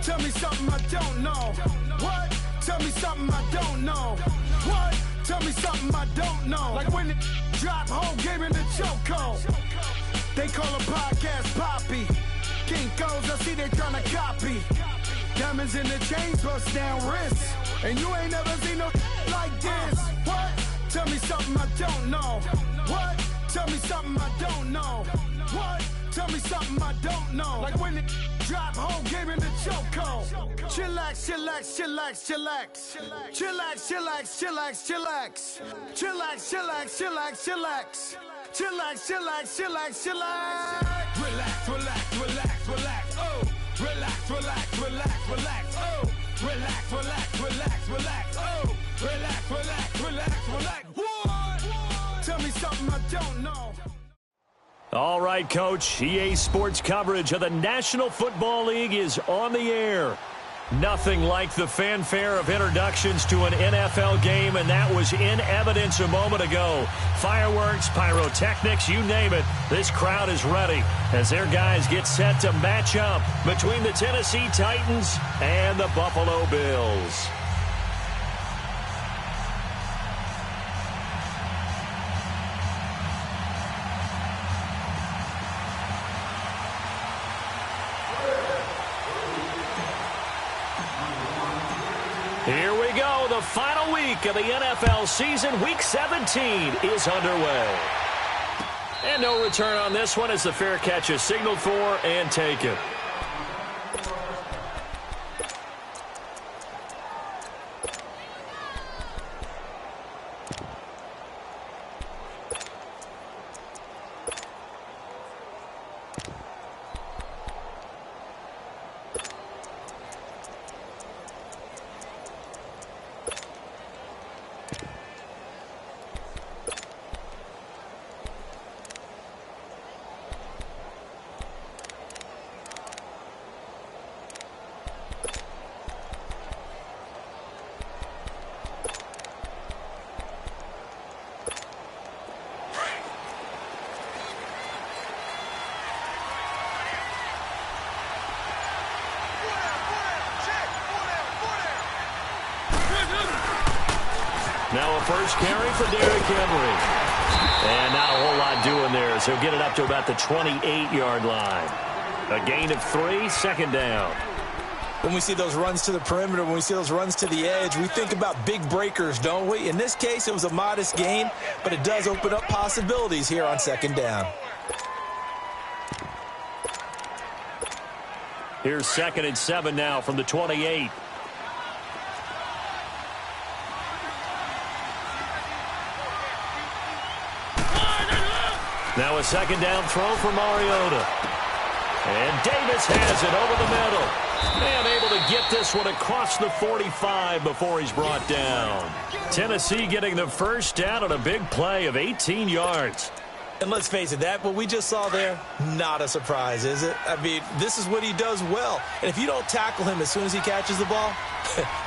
Tell me something I don't know. What? Tell me something I don't know. What? Tell me something I don't know. Like when it drop whole game in the chokehold. They call a podcast Poppy. Kinkos, I see they tryna copy. Diamonds in the chains, bust down wrists. And you ain't never seen no like this. What? Tell me something I don't know. What? Tell me something I don't know. What? Tell me something I don't know. Like when it drop whole game in the chokehold. Chillax, chillax, chillax, chillax. Chillax, chillax, chillax, chillax. Chillax, chillax, chillax, chillax. Chillax, chillax, chillax, chillax. Relax, relax, relax, relax. Oh, relax, relax, relax, relax. Oh, relax, relax, relax, relax. Oh, relax, relax, relax, relax. What? Tell me something I don't know. All right, Coach. EA Sports coverage of the National Football League is on the air. Nothing like the fanfare of introductions to an NFL game, and that was in evidence a moment ago. Fireworks, pyrotechnics, you name it. This crowd is ready as their guys get set to match up between the Tennessee Titans and the Buffalo Bills. Here we go. The final week of the NFL season. Week 17 is underway. And no return on this one as the fair catch is signaled for and taken. Now a first carry for Derrick Henry. And not a whole lot doing there, so he'll get it up to about the 28-yard line. A gain of 3, second down. When we see those runs to the perimeter, when we see those runs to the edge, we think about big breakers, don't we? In this case, it was a modest gain, but it does open up possibilities here on second down. Here's 2nd and 7 now from the 28. Now a second down throw for Mariota. And Davis has it over the middle. And able to get this one across the 45 before he's brought down. Tennessee getting the first down on a big play of 18 yards. And let's face it, that what we just saw there, not a surprise, is it? I mean, this is what he does well. And if you don't tackle him as soon as he catches the ball,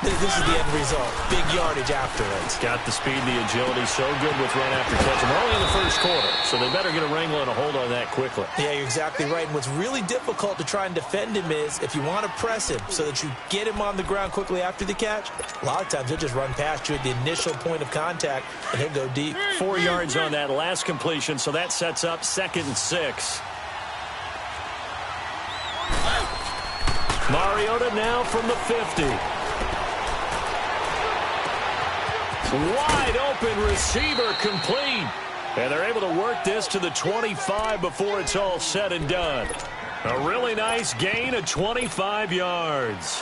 this is the end result. Big yardage afterwards. Got the speed and the agility, so good with run after catch. And we're only in the first quarter, so they better get a wrangle and a hold on that quickly. Yeah, you're exactly right. And what's really difficult to try and defend him is if you want to press him so that you get him on the ground quickly after the catch, a lot of times he'll just run past you at the initial point of contact and he'll go deep. 4 yards on that last completion, so that sets up 2nd and 6. Mariota now from the 50. Wide open receiver complete. And they're able to work this to the 25 before it's all said and done. A really nice gain of 25 yards.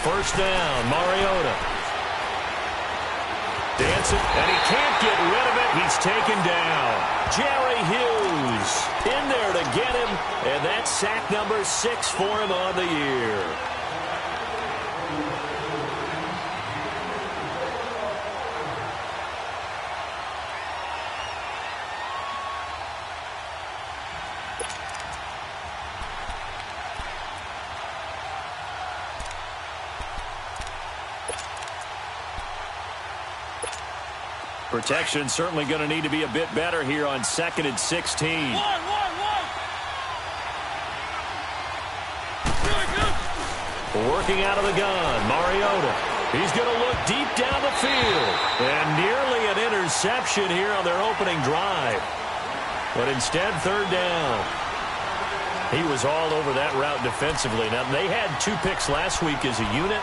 First down, Mariota. Dancing, and he can't get rid of it. He's taken down. Jerry Hughes in there to get him, and that's sack number 6 for him on the year. Protection's certainly going to need to be a bit better here on 2nd and 16. Working out of the gun, Mariota. He's going to look deep down the field. And nearly an interception here on their opening drive. But instead, 3rd down. He was all over that route defensively. Now, they had 2 picks last week as a unit.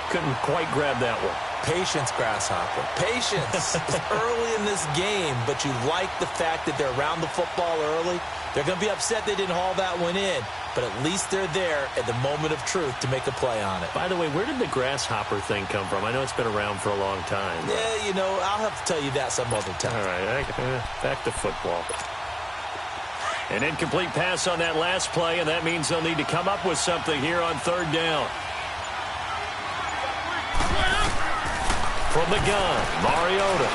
Couldn't quite grab that one. Patience, Grasshopper. Patience. It's early in this game, but you like the fact that they're around the football early. They're going to be upset they didn't haul that one in, but at least they're there at the moment of truth to make a play on it. By the way, where did the Grasshopper thing come from? I know it's been around for a long time. But... yeah, you know, I'll have to tell you that some other time. All right, back to football. An incomplete pass on that last play, and that means they'll need to come up with something here on 3rd down. From the gun, Mariota.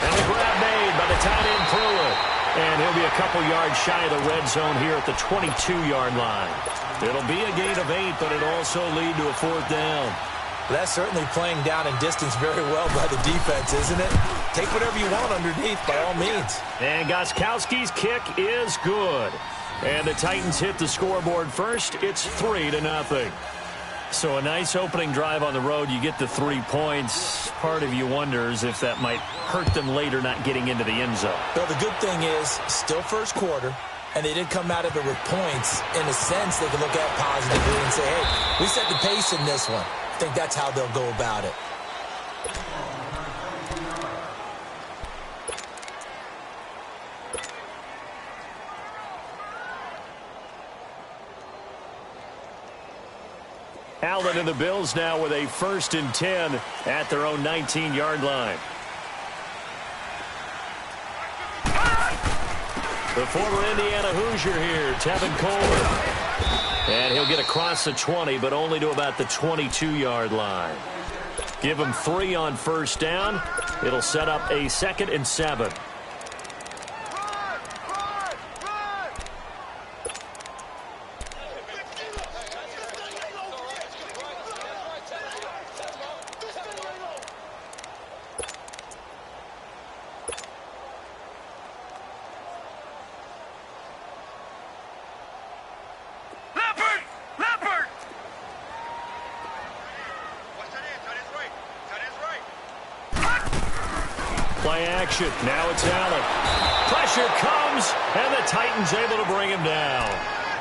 And the grab made by the tight end Pruitt. And he'll be a couple yards shy of the red zone here at the 22-yard line. It'll be a gain of 8, but it'll also lead to a 4th down. That's certainly playing down in distance very well by the defense, isn't it? Take whatever you want underneath by all means. And Gostkowski's kick is good. And the Titans hit the scoreboard first. It's 3-0. So a nice opening drive on the road. You get the 3 points. Part of you wonders if that might hurt them later not getting into the end zone. Well, the good thing is, still first quarter, and they did come out of it with points. In a sense, they can look at positively and say, hey, we set the pace in this one. I think that's how they'll go about it. Allen and the Bills now with a 1st and 10 at their own 19-yard line. The former Indiana Hoosier here, Tevin Coleman. And he'll get across the 20, but only to about the 22-yard line. Give him 3 on 1st down. It'll set up a 2nd and 7. Play action. Now it's Allen. Pressure comes, and the Titans able to bring him down.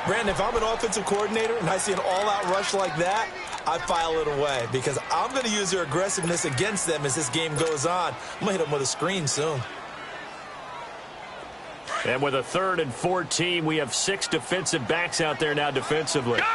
Brandon, if I'm an offensive coordinator and I see an all-out rush like that, I file it away because I'm going to use their aggressiveness against them as this game goes on. I'm going to hit them with a screen soon. And with a 3rd and 14, we have 6 defensive backs out there now defensively. Gun!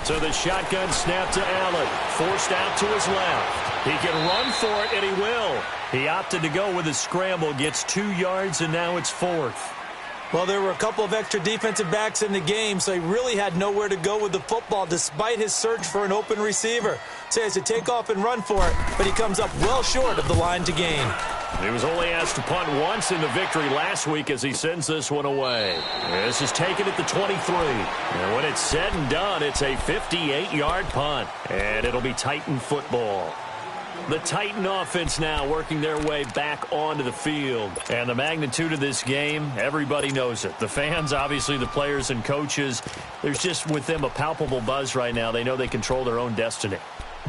So the shotgun snap to Allen. Forced out to his left. He can run for it, and he will. He opted to go with a scramble. Gets 2 yards, and now it's 4th. Well, there were a couple of extra defensive backs in the game, so he really had nowhere to go with the football despite his search for an open receiver. So he has to take off and run for it, but he comes up well short of the line to gain. He was only asked to punt once in the victory last week as he sends this one away. This is taken at the 23. And when it's said and done, it's a 58-yard punt. And it'll be Titan football. The Titan offense now working their way back onto the field. And the magnitude of this game, everybody knows it. The fans, obviously the players and coaches, there's just with them a palpable buzz right now. They know they control their own destiny.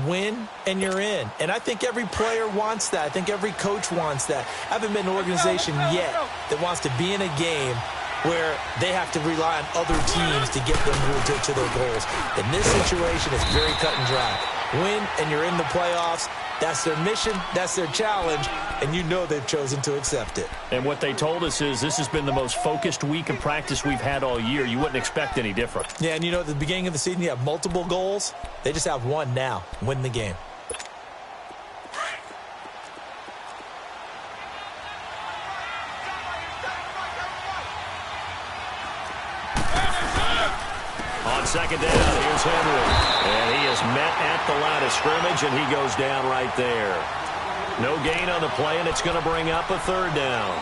Win, and you're in. And I think every player wants that. I think every coach wants that. I haven't been an organization yet that wants to be in a game where they have to rely on other teams to get them to their goals. In this situation, it's very cut and dry. Win, and you're in the playoffs. That's their mission. That's their challenge. And you know they've chosen to accept it. And what they told us is this has been the most focused week of practice we've had all year. You wouldn't expect any different. Yeah, and you know, at the beginning of the season, you have multiple goals. They just have one now. Win the game. On 2nd down, here's Henry. And he is met at the line of scrimmage, and he goes down right there. No gain on the play, and it's going to bring up a 3rd down.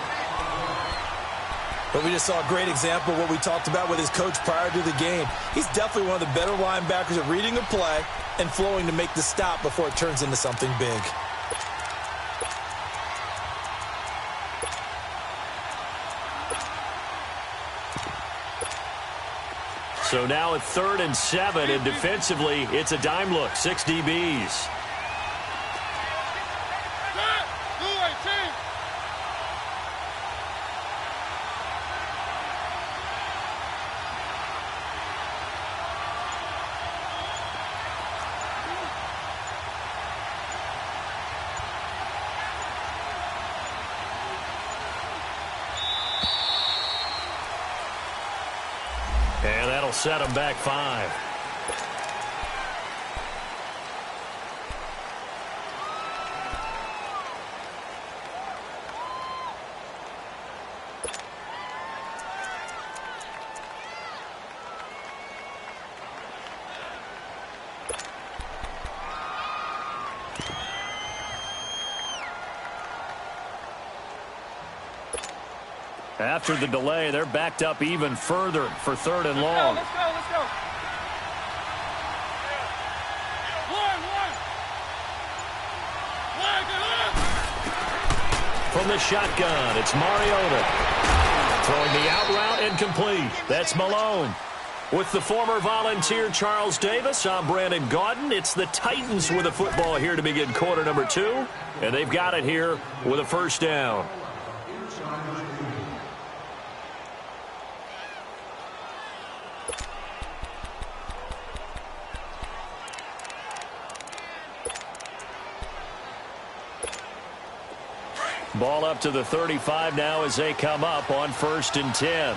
But we just saw a great example of what we talked about with his coach prior to the game. He's definitely one of the better linebackers at reading a play and flowing to make the stop before it turns into something big. So now at 3rd and 7, and defensively, it's a dime look, 6 DBs. And that'll set them back 5. After the delay, they're backed up even further for 3rd and long. Let's go. From the shotgun, it's Mariota. Throwing the out route incomplete. That's Malone. With the former Volunteer Charles Davis, I'm Brandon Gaudin. It's the Titans with the football here to begin quarter number 2. And they've got it here with a first down. Ball up to the 35 now as they come up on 1st and 10.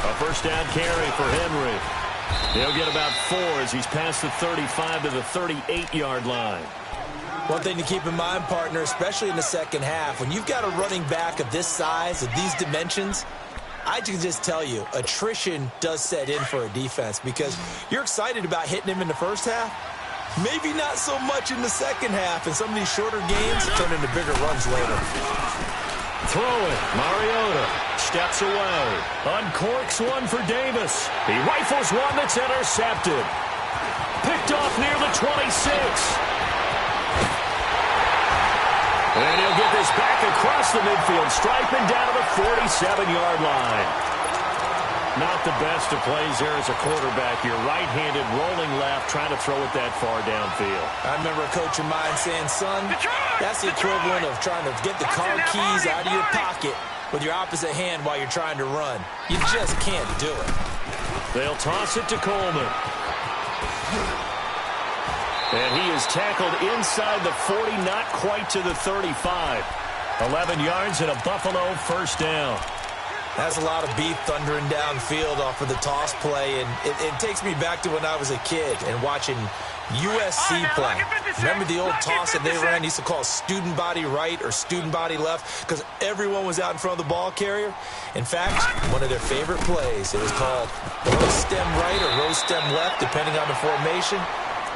A first down carry for Henry. He'll get about 4 as he's past the 35 to the 38-yard line. One thing to keep in mind, partner, especially in the second half, when you've got a running back of this size, of these dimensions, I can just tell you, attrition does set in for a defense because you're excited about hitting him in the first half. Maybe not so much in the second half, and some of these shorter games turn into bigger runs later. Throwing, Mariota steps away, uncorks one for Davis. He rifles one that's intercepted. Picked off near the 26. And he'll get this back across the midfield stripe and down to the 47-yard line. Not the best of plays there as a quarterback. You're right-handed, rolling left, trying to throw it that far downfield. I remember a coach of mine saying, son, that's the equivalent of trying to get the car keys out of your pocket with your opposite hand while you're trying to run. You just can't do it. They'll toss it to Coleman. And he is tackled inside the 40, not quite to the 35. 11 yards and a Buffalo first down. That's a lot of beef thundering downfield off of the toss play, and it takes me back to when I was a kid and watching USC play. Remember the old toss that they ran? Used to call student body right or student body left because everyone was out in front of the ball carrier. In fact, one of their favorite plays, it was called rose stem right or rose stem left, depending on the formation.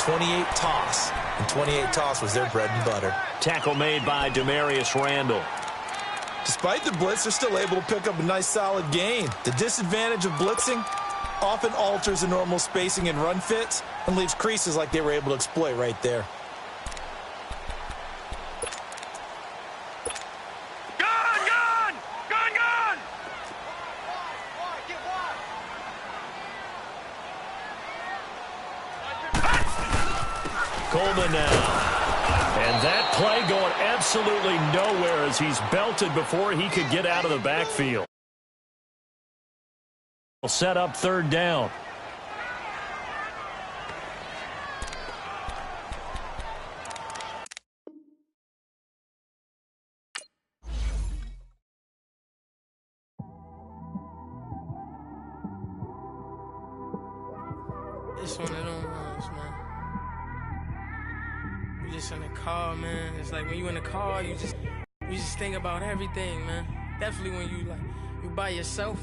28 toss, and 28 toss was their bread and butter. Tackle made by Demarius Randall. Despite the blitz, they're still able to pick up a nice solid gain. The disadvantage of blitzing often alters the normal spacing and run fits and leaves creases like they were able to exploit right there. Coleman now. And that play going absolutely nowhere as he's belted before he could get out of the backfield. Set up 3rd down. It's one of them ones, man. You just in the car, man. It's like when you in the car, you just think about everything, man. Definitely when you by yourself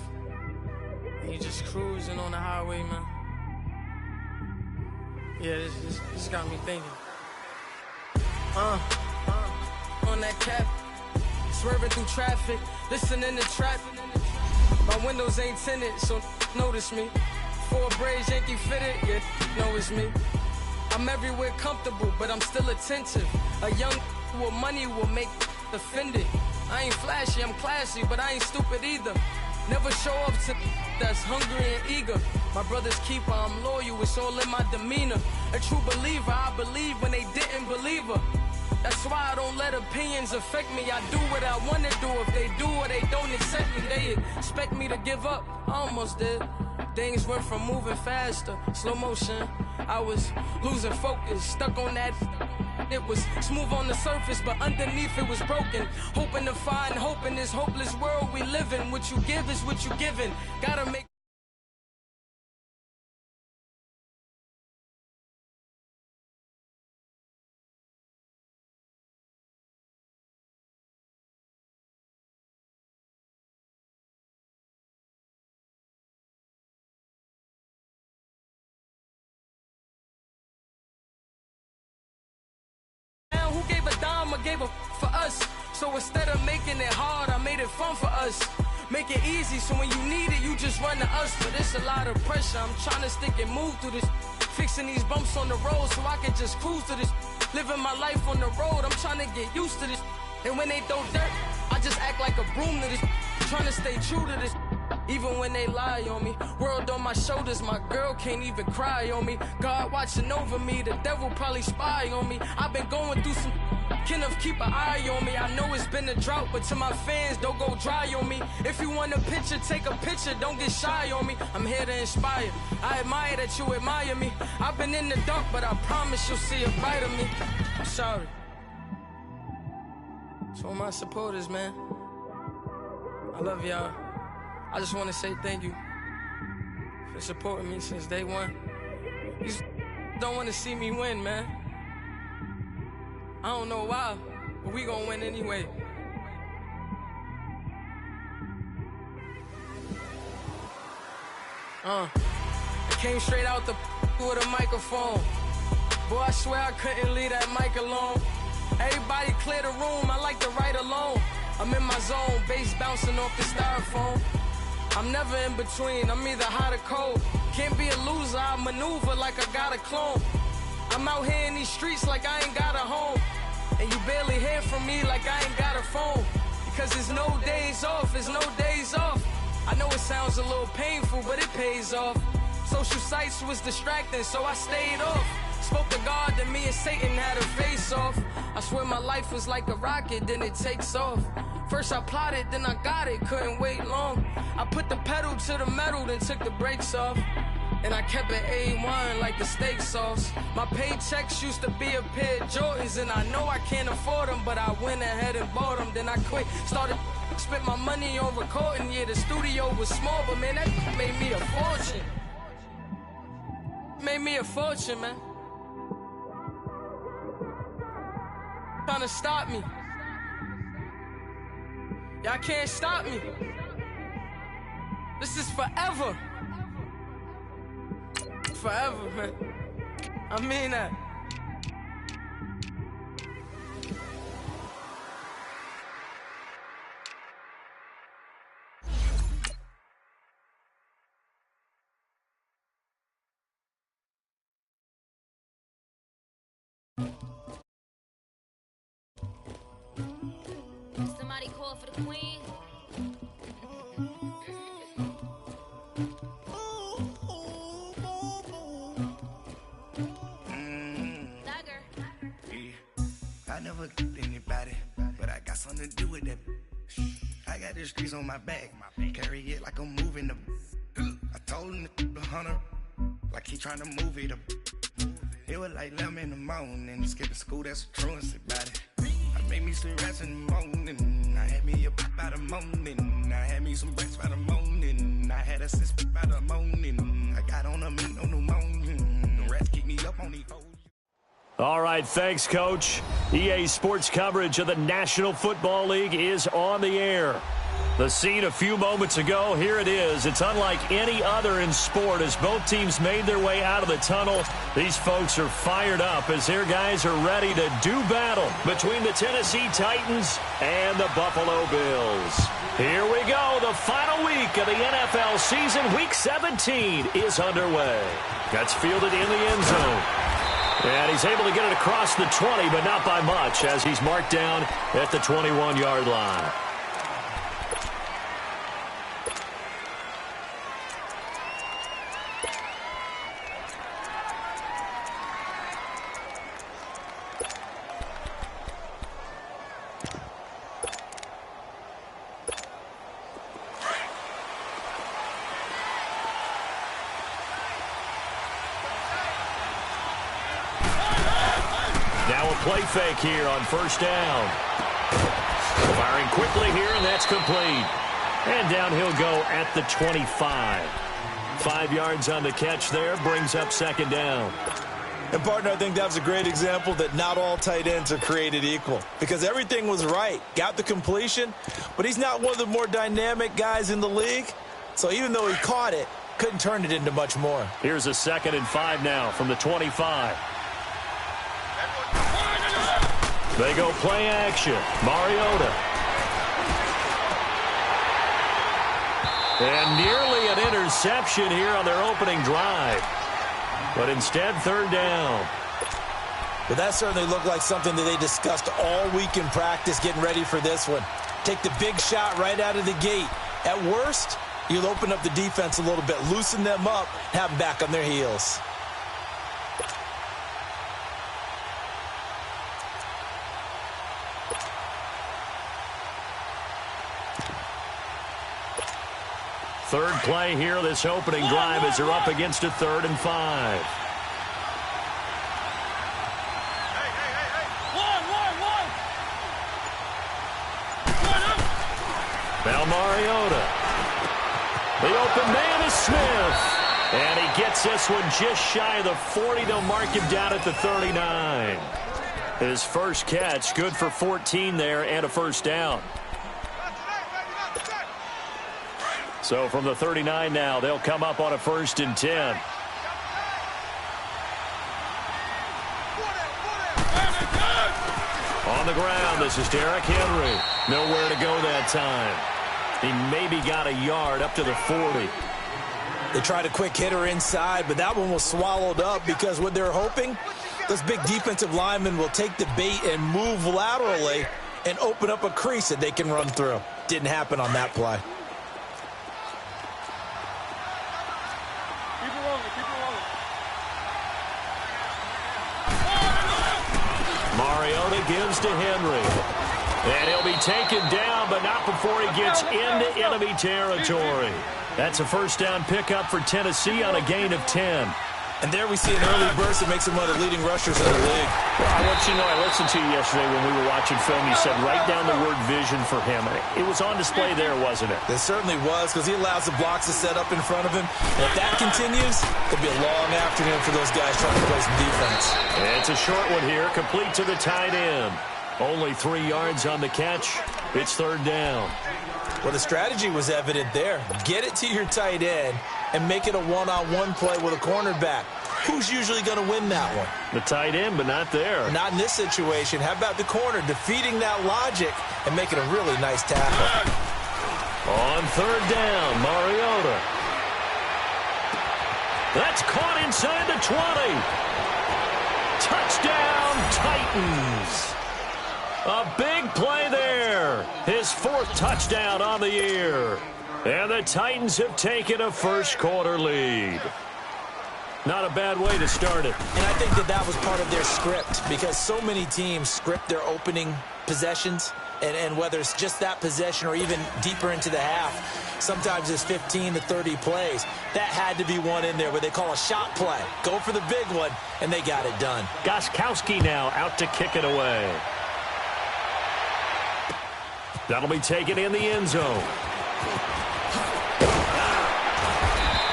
and you just cruising on the highway, man. Yeah, this got me thinking. On on that cap. Swerving through traffic, listening to trap. My windows ain't tinted, so notice me. 4 braids, Yankee fitted, yeah, know it's me. I'm everywhere comfortable, but I'm still attentive. A young with money will make offended. I ain't flashy, I'm classy, but I ain't stupid either. Never show up to that's hungry and eager. My brother's keeper, I'm loyal, it's all in my demeanor. A true believer, I believe when they didn't believe her. That's why I don't let opinions affect me. I do what I want to do. If they do or they don't accept me, they expect me to give up. I almost did. Things went from moving faster, slow motion. I was losing focus, stuck on that. It was smooth on the surface, but underneath it was broken. Hoping to find hope in this hopeless world we live in. What you give is what you given. Gotta make. Who gave a dime or gave a for us? So instead of making it hard, I made it fun for us. Make it easy, so when you need it, you just run to us. But it's a lot of pressure, I'm trying to stick and move through this. Fixing these bumps on the road so I can just cruise to this. Living my life on the road, I'm trying to get used to this. And when they throw dirt, I just act like a broom to this. Trying to stay true to this. Even when they lie on me, world on my shoulders, my girl can't even cry on me. God watching over me, the devil probably spy on me. I've been going through some, Kenneth keep an eye on me. I know it's been a drought, but to my fans, don't go dry on me. If you want a picture, take a picture, don't get shy on me. I'm here to inspire, I admire that you admire me. I've been in the dark, but I promise you'll see a bright of me. I'm sorry. To all my supporters, man, I love y'all. I just want to say thank you for supporting me since day one. You don't want to see me win, man. I don't know why, but we gonna win anyway. I came straight out the with a microphone. Boy, I swear I couldn't leave that mic alone. Everybody clear the room, I like to write alone. I'm in my zone, bass bouncing off the styrofoam. I'm never in between, I'm either hot or cold. Can't be a loser, I maneuver like I got a clone. I'm out here in these streets like I ain't got a home. And you barely hear from me like I ain't got a phone. Because there's no days off, there's no days off. I know it sounds a little painful, but it pays off. Social sites was distracting, so I stayed off. Spoke to God, then me and Satan had a face off. I swear my life was like a rocket, then it takes off. First I plotted, then I got it, couldn't wait long. I put the pedal to the metal, then took the brakes off. And I kept it A1 like the steak sauce. My paychecks used to be a pair of Jordans, and I know I can't afford them, but I went ahead and bought them. Then I quit, started spent my money on recording. Yeah, the studio was small, but man, that made me a fortune. Made me a fortune, man. Trying to stop me. Y'all can't stop me. This is forever. Forever, man. I mean that. Somebody call for the queen. I never did anybody, but I got something to do with that. I got the streets on my back, carry it like I'm moving the. I told him the hunter, like he trying to move it up. It was like 11 in the morning, skipping school, that's a truancy about it. I made me some rats in the morning, I had me a pop by the morning, I had me some breaks by the morning, I had a sis by the morning, I got on a meat on the morning, the rats keep me up on these hoes. All right, thanks, Coach. EA Sports coverage of the National Football League is on the air. The scene a few moments ago, here it is. It's unlike any other in sport as both teams made their way out of the tunnel. These folks are fired up as their guys are ready to do battle between the Tennessee Titans and the Buffalo Bills. Here we go. The final week of the NFL season. Week 17 is underway. That's fielded in the end zone. And he's able to get it across the 20, but not by much as he's marked down at the 21-yard line. Play fake here on first down. Firing quickly here, and that's complete. And down he'll go at the 25. 5 yards on the catch there, brings up second down. And, partner, I think that was a great example that not all tight ends are created equal. Because everything was right. Got the completion, but he's not one of the more dynamic guys in the league. So even though he caught it, couldn't turn it into much more. Here's a 2nd and 5 now from the 25. They go play action. Mariota. And nearly an interception here on their opening drive. But instead, third down. But that certainly looked like something that they discussed all week in practice getting ready for this one. Take the big shot right out of the gate. At worst, you'll open up the defense a little bit, loosen them up, have them back on their heels. Third play here, this opening drive as they're up against a 3rd and 5. Now Mariota. The open man is Smith. And he gets this one just shy of the 40. They'll mark him down at the 39. His first catch, good for 14 there and a first down. So from the 39 now, they'll come up on a 1st and 10. On the ground, this is Derrick Henry. Nowhere to go that time. He maybe got a yard up to the 40. They tried a quick hitter inside, but that one was swallowed up because what they're hoping, those big defensive linemen will take the bait and move laterally and open up a crease that they can run through. Didn't happen on that play. Mariota gives to Henry. And he'll be taken down, but not before he gets into enemy territory. That's a first down pickup for Tennessee on a gain of 10. And there we see an early burst that makes him one of the leading rushers in the league. Well, I want you to know, I listened to you yesterday when we were watching film. You said write down the word vision for him. It was on display there, wasn't it? It certainly was, because he allows the blocks to set up in front of him. And if that continues, it'll be a long afternoon for those guys trying to play some defense. It's a short one here, complete to the tight end. Only 3 yards on the catch. It's third down. Well, the strategy was evident there. Get it to your tight end and make it a one-on-one play with a cornerback. Who's usually going to win that one? The tight end, but not there. Not in this situation. How about the corner defeating that logic and making a really nice tackle? On third down, Mariota. That's caught inside the 20. Touchdown, Titans. A big play there. His 4th touchdown on the year. And the Titans have taken a first-quarter lead. Not a bad way to start it. And I think that was part of their script, because so many teams script their opening possessions, and whether it's just that possession or even deeper into the half, sometimes it's 15 to 30 plays. That had to be one in there where they call a shot play. Go for the big one, and they got it done. Gostkowski now out to kick it away. That'll be taken in the end zone.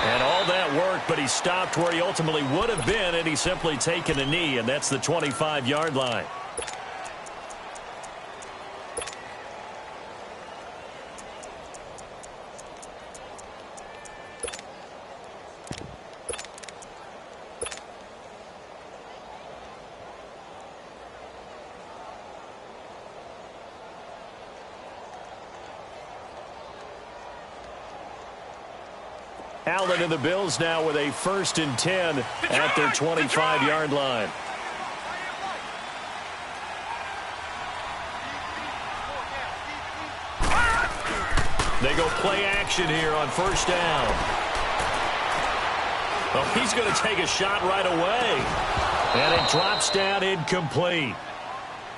And all that worked, but he stopped where he ultimately would have been, and he's simply taken a knee, and that's the 25-yard line. Allen and the Bills now with a 1st and 10 at their 25-yard line. They go play action here on 1st down. Oh, he's going to take a shot right away. And it drops down incomplete.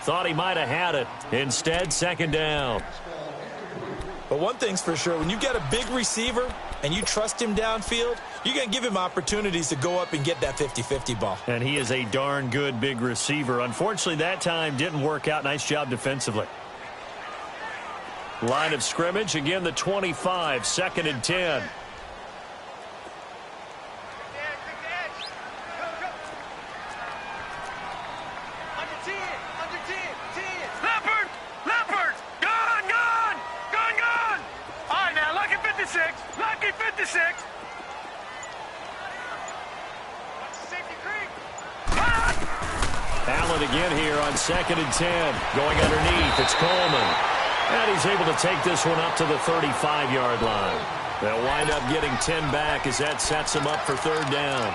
Thought he might have had it. Instead, 2nd down. But one thing's for sure, when you get a big receiver and you trust him downfield, you're going to give him opportunities to go up and get that 50-50 ball. And he is a darn good big receiver. Unfortunately, that time didn't work out. Nice job defensively. Line of scrimmage, again, the 25, 2nd and 10. Allen again here on 2nd and 10. Going underneath, it's Coleman. And he's able to take this one up to the 35-yard line. They'll wind up getting 10 back as that sets them up for 3rd down.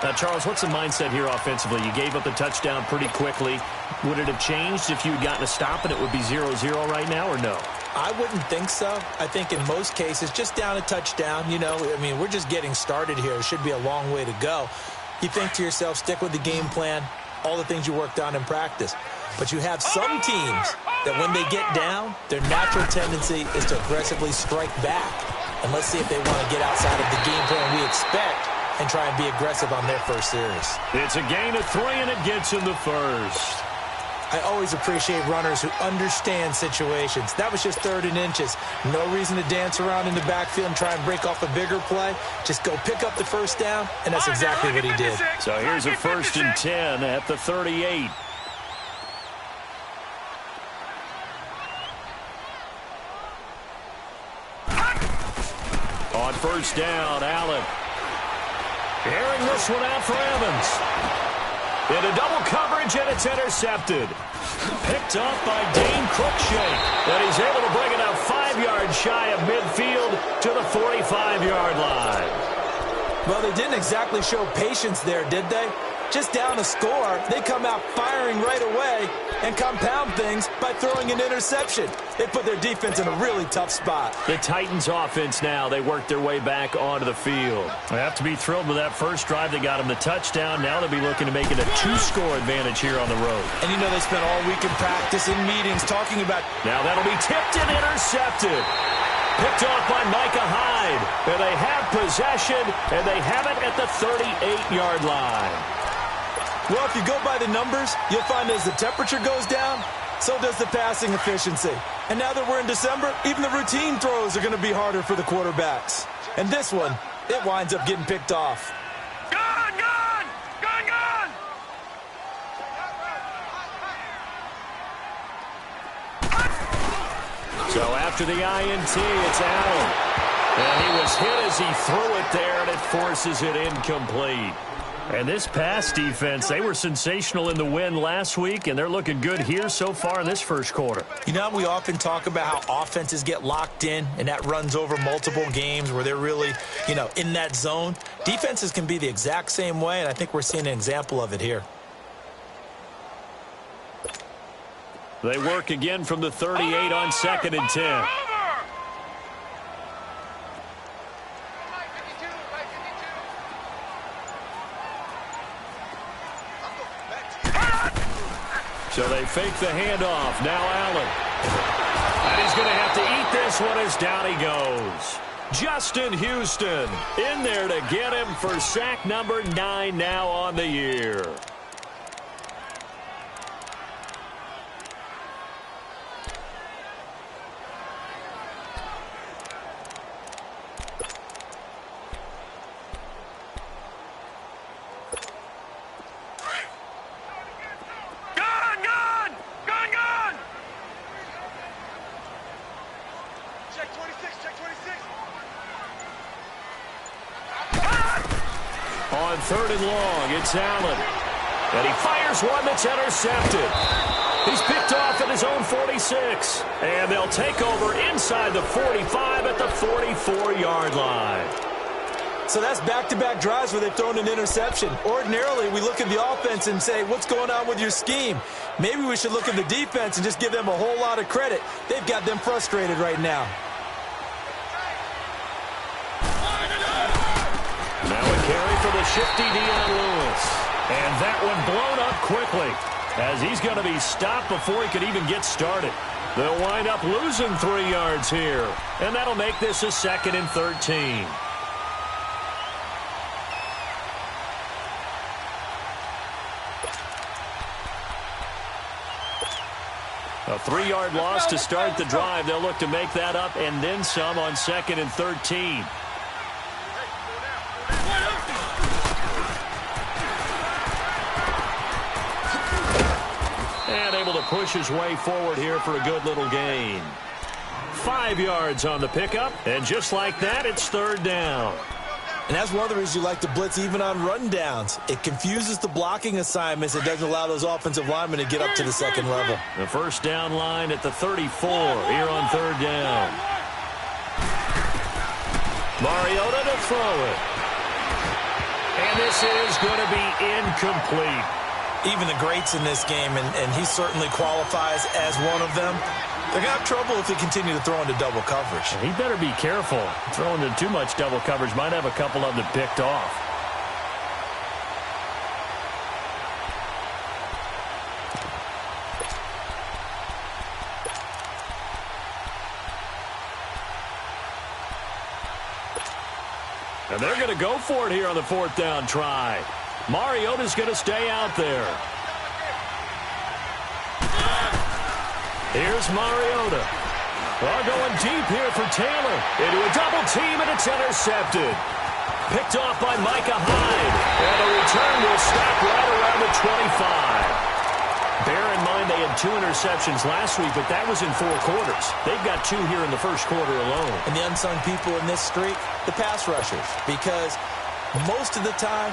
Now, Charles, what's the mindset here offensively? You gave up the touchdown pretty quickly. Would it have changed if you had gotten a stop and it would be 0-0 right now, or no? I wouldn't think so. I think in most cases, just down a touchdown, you know, I mean, we're just getting started here. It should be a long way to go. You think to yourself, stick with the game plan, all the things you worked on in practice. But you have some teams that when they get down, their natural tendency is to aggressively strike back. And let's see if they want to get outside of the game plan we expect and try and be aggressive on their first series. It's a gain of 3, and it gets in the 1st. I always appreciate runners who understand situations. That was just 3rd and inches. No reason to dance around in the backfield and try and break off a bigger play. Just go pick up the 1st down, and that's exactly what he did. So here's a 1st and 10 at the 38. On 1st down, Allen. Airing this one out for Evans. Into double coverage, and it's intercepted. Picked off by Dane Cruikshank. And he's able to bring it up 5 yards shy of midfield to the 45-yard line. Well, they didn't exactly show patience there, did they? Just down a score, they come out firing right away and compound things by throwing an interception. They put their defense in a really tough spot. The Titans offense now, they work their way back onto the field. They have to be thrilled with that first drive. They got them the touchdown. Now they'll be looking to make it a 2-score advantage here on the road. And you know they spent all week in practice and meetings talking about... Now that'll be tipped and intercepted. Picked off by Micah Hyde. And they have possession, and they have it at the 38-yard line. Well, if you go by the numbers, you'll find as the temperature goes down, so does the passing efficiency. And now that we're in December, even the routine throws are going to be harder for the quarterbacks. And this one, it winds up getting picked off. Gone! Gone! Gone! Gone! So after the INT, it's Allen. And he was hit as he threw it there, and it forces it incomplete. And this pass defense, they were sensational in the win last week, and they're looking good here so far in this first quarter. You know, we often talk about how offenses get locked in, and that runs over multiple games where they're really, you know, in that zone. Defenses can be the exact same way, and I think we're seeing an example of it here. They work again from the 38 on 2nd and 10. So they fake the handoff. Now Allen. And he's going to have to eat this one as down he goes. Justin Houston in there to get him for sack number 9 now on the year. On 3rd and long, it's Allen. And he fires one that's intercepted. He's picked off at his own 46. And they'll take over inside the 45 at the 44-yard line. So that's back-to-back drives where they've thrown an interception. Ordinarily, we look at the offense and say, what's going on with your scheme? Maybe we should look at the defense and just give them a whole lot of credit. They've got them frustrated right now. Now a carry for the shifty Dion Lewis. And that one blown up quickly as he's going to be stopped before he could even get started. They'll wind up losing 3 yards here. And that'll make this a 2nd and 13. A 3-yard loss to start the drive. They'll look to make that up and then some on 2nd and 13. And able to push his way forward here for a good little gain. 5 yards on the pickup, and just like that, it's 3rd down. And that's one of the reasons you like to blitz even on run downs. It confuses the blocking assignments. It doesn't allow those offensive linemen to get up to the 2nd level. The 1st down line at the 34 here on 3rd down. Mariota to throw it. And this is going to be incomplete. Even the greats in this game, and he certainly qualifies as one of them, they're going to have trouble if they continue to throw into double coverage. He better be careful. Throwing into too much double coverage might have a couple of them picked off. And they're going to go for it here on the 4th down try. Mariota's going to stay out there. Here's Mariota. Well, going deep here for Taylor. Into a double team, and it's intercepted. Picked off by Micah Hyde. And a return will stop right around the 25. Bear in mind they had 2 interceptions last week, but that was in 4 quarters. They've got 2 here in the 1st quarter alone. And the unsung people in this streak, the pass rushers. Because most of the time,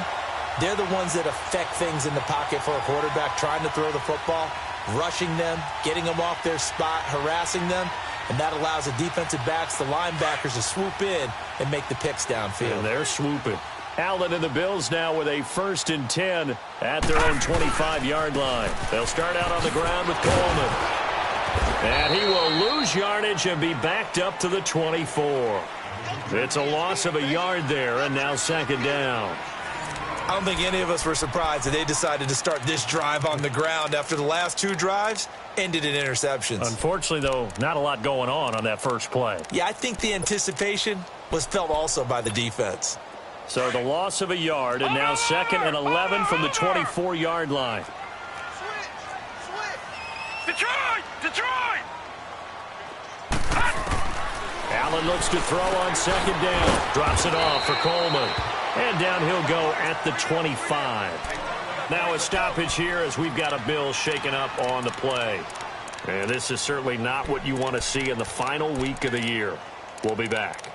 they're the ones that affect things in the pocket for a quarterback, trying to throw the football, rushing them, getting them off their spot, harassing them, and that allows the defensive backs, the linebackers, to swoop in and make the picks downfield. And they're swooping. Allen and the Bills now with a 1st and 10 at their own 25-yard line. They'll start out on the ground with Coleman. And he will lose yardage and be backed up to the 24. It's a loss of a yard there, and now 2nd down. I don't think any of us were surprised that they decided to start this drive on the ground after the last 2 drives ended in interceptions. Unfortunately, though, not a lot going on that first play. Yeah, I think the anticipation was felt also by the defense. So the loss of a yard, and now 2nd and 11 from the 24-yard line. Detroit! Allen looks to throw on 2nd down. Drops it off for Coleman. And down he'll go at the 25. Now a stoppage here as we've got a Bill shaken up on the play. And this is certainly not what you want to see in the final week of the year. We'll be back.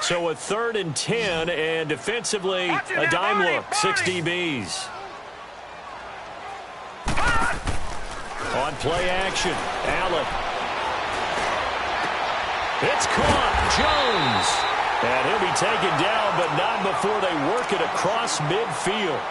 So a 3rd and 10, and defensively a dime look, 6 DBs. On play action, Allen. It's caught, Jones. And he'll be taken down, but not before they work it across midfield.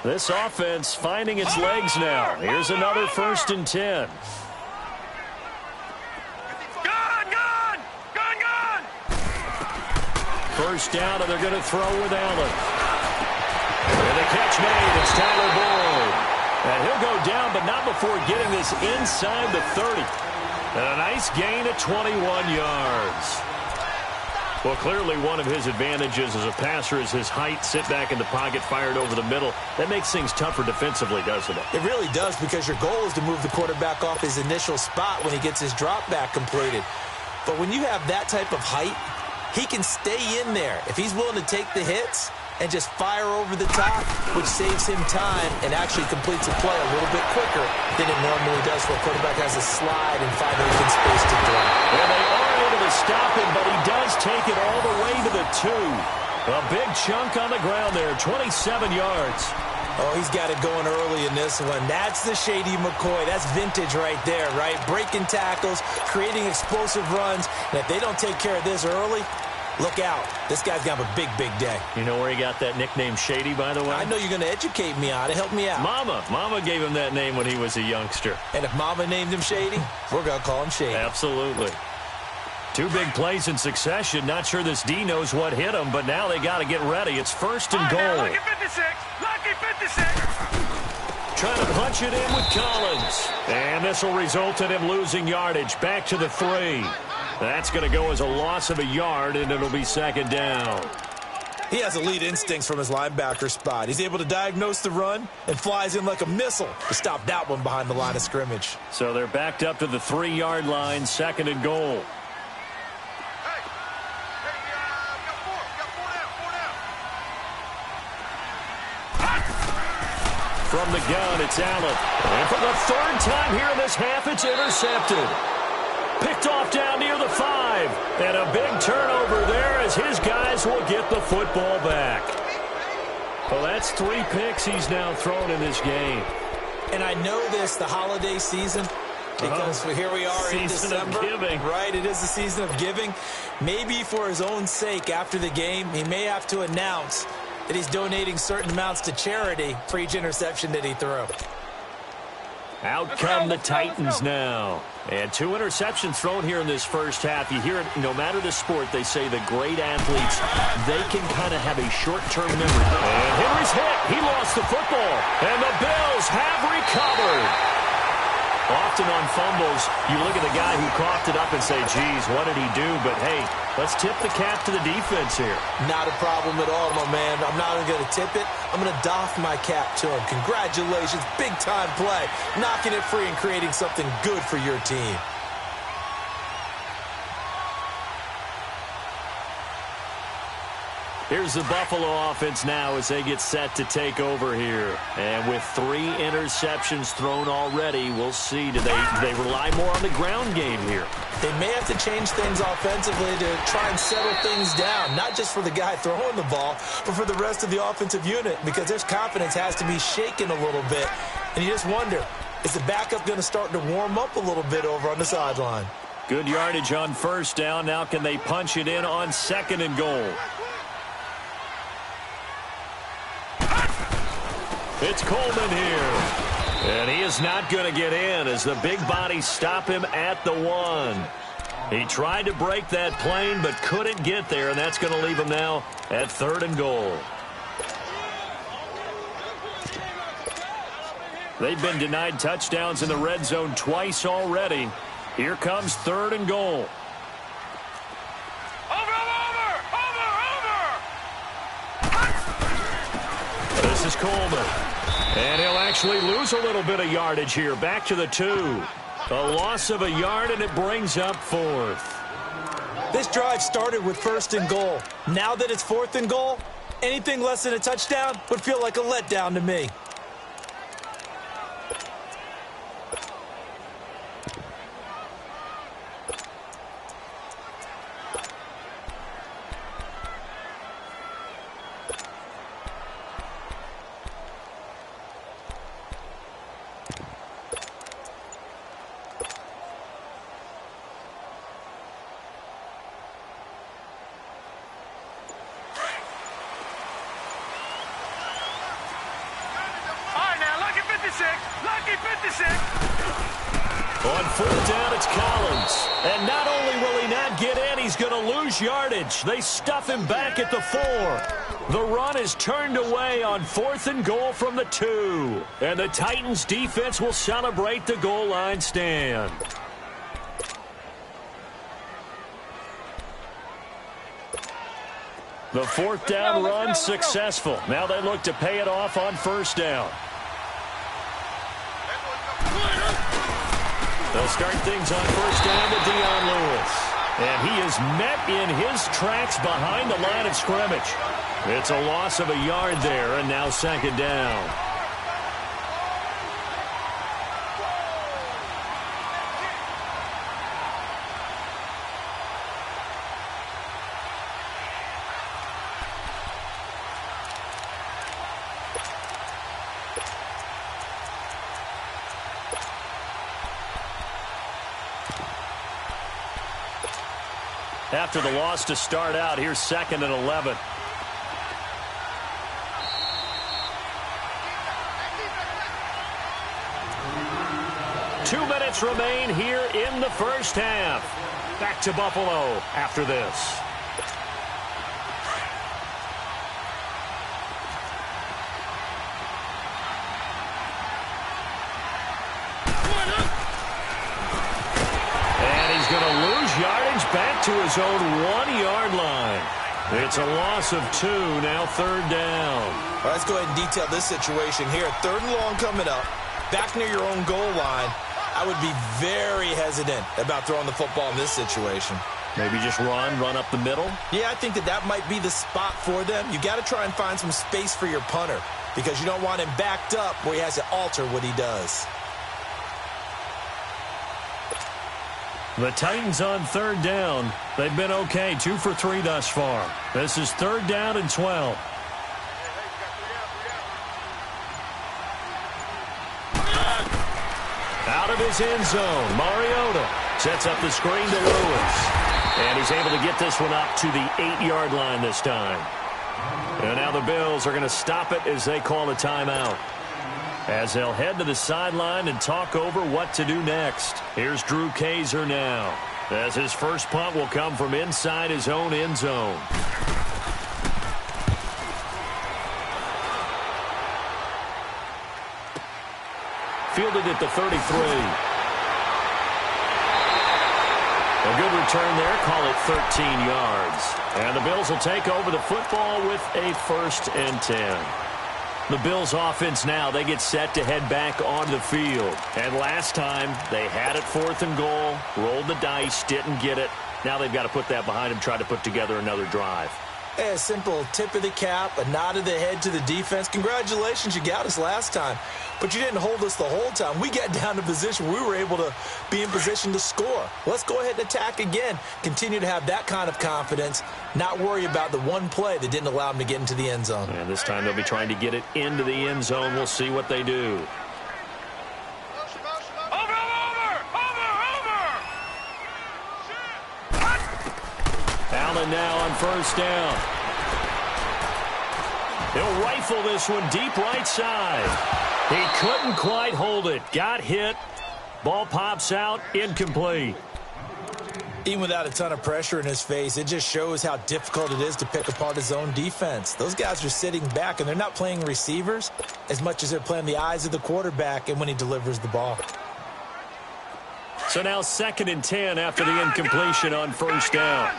This offense finding its legs now. Here's another 1st and 10. First down, and they're going to throw with Allen. And the catch made. It's Tyler Boyd. And he'll go down, but not before getting this inside the 30. And a nice gain of 21 yards. Well, clearly one of his advantages as a passer is his height. Sit back in the pocket, fired over the middle. That makes things tougher defensively, doesn't it? It really does, because your goal is to move the quarterback off his initial spot when he gets his drop back completed. But when you have that type of height, he can stay in there. If he's willing to take the hits and just fire over the top, which saves him time and actually completes a play a little bit quicker than it normally does where a quarterback has to slide and find open space to throw. And they are able to stop him, but he does take it all the way to the 2. A big chunk on the ground there, 27 yards. Oh, he's got it going early in this one. That's the Shady McCoy. That's vintage right there, right? Breaking tackles, creating explosive runs. And if they don't take care of this early, look out. This guy's going to have a big, big day. You know where he got that nickname Shady, by the way? I know you're going to educate me on it. Help me out. Mama gave him that name when he was a youngster. And if Mama named him Shady, we're going to call him Shady. Absolutely. 2 big plays in succession. Not sure this D knows what hit him, but now they got to get ready. It's first and goal. Lucky 56. Lucky 56. Trying to punch it in with Collins. And this will result in him losing yardage. Back to the 3. That's going to go as a loss of a yard, and it'll be second down. He has elite instincts from his linebacker spot. He's able to diagnose the run and flies in like a missile to stop that one behind the line of scrimmage. So they're backed up to the 3-yard line, second and goal. From the gun, it's Allen. And for the 3rd time here in this half, it's intercepted. Picked off down near the 5. And a big turnover there as his guys will get the football back. Well, that's 3 picks he's now thrown in this game. And I know this, the holiday season, because here we are in December. Of giving. Right, it is the season of giving. Maybe for his own sake after the game, he may have to announce that he's donating certain amounts to charity for each interception that he threw. Out come the Titans now. And 2 interceptions thrown here in this first half. You hear it, no matter the sport, they say the great athletes, they can kind of have a short-term memory. And Henry's hit. He lost the football. And the Bills have recovered. Often on fumbles, you look at the guy who coughed it up and say, geez, what did he do? But, hey, let's tip the cap to the defense here. Not a problem at all, my man. I'm not even going to tip it. I'm going to doff my cap to him. Congratulations. Big-time play. Knocking it free and creating something good for your team. Here's the Buffalo offense now as they get set to take over here. And with 3 interceptions thrown already, we'll see. Do they rely more on the ground game here? They may have to change things offensively to try and settle things down, not just for the guy throwing the ball, but for the rest of the offensive unit, because their confidence has to be shaken a little bit. And you just wonder, is the backup going to start to warm up a little bit over on the sideline? Good yardage on first down. Now can they punch it in on second and goal? It's Coleman here. And he is not going to get in as the big bodies stop him at the 1. He tried to break that plane but couldn't get there, and that's going to leave him now at 3rd and goal. They've been denied touchdowns in the red zone twice already. Here comes 3rd and goal. This is Coleman. And he'll actually lose a little bit of yardage here. Back to the 2. A loss of a yard, and it brings up 4th. This drive started with 1st and goal. Now that it's 4th and goal, anything less than a touchdown would feel like a letdown to me. Lucky 56. On 4th down, it's Collins. And not only will he not get in, he's going to lose yardage. They stuff him back at the 4. The run is turned away on 4th and goal from the 2. And the Titans defense will celebrate the goal line stand. The fourth down run successful. Now they look to pay it off on first down. They'll start things on first down to Dion Lewis. And he is met in his tracks behind the line of scrimmage. It's a loss of a yard there, and now second down. After the loss to start out, here's 2nd and 11. Two minutes remain here in the first half. Back to Buffalo after this. Back to his own 1-yard line. It's a loss of 2, now third down. All right, let's go ahead and detail this situation here. 3rd and long coming up, back near your own goal line. I would be very hesitant about throwing the football in this situation. Maybe just run up the middle? Yeah, I think that might be the spot for them. You got to try and find some space for your punter because you don't want him backed up where he has to alter what he does. The Titans on third down. They've been okay, 2 for 3 thus far. This is 3rd down and 12. Out of his end zone, Mariota sets up the screen to Lewis. And he's able to get this one up to the 8-yard line this time. And now the Bills are going to stop it as they call a timeout, as they'll head to the sideline and talk over what to do next. Here's Drew Kaiser now, as his first punt will come from inside his own end zone. Fielded at the 33. A good return there, call it 13 yards. And the Bills will take over the football with a 1st and 10. The Bills offense now, they get set to head back onto the field. And last time, they had it 4th and goal, rolled the dice, didn't get it. Now they've got to put that behind them, try to put together another drive. A simple tip of the cap, a nod of the head to the defense. Congratulations, you got us last time. But you didn't hold us the whole time. We got down to position. We were able to be in position to score. Let's go ahead and attack again. Continue to have that kind of confidence. Not worry about the one play that didn't allow them to get into the end zone. And this time they'll be trying to get it into the end zone. We'll see what they do. Allen now on first down. He'll rifle this one deep right side. He couldn't quite hold it. Got hit. Ball pops out. Incomplete. Even without a ton of pressure in his face, it just shows how difficult it is to pick apart his own defense. Those guys are sitting back, and they're not playing receivers as much as they're playing the eyes of the quarterback and when he delivers the ball. So now 2nd and 10 after the incompletion on first down.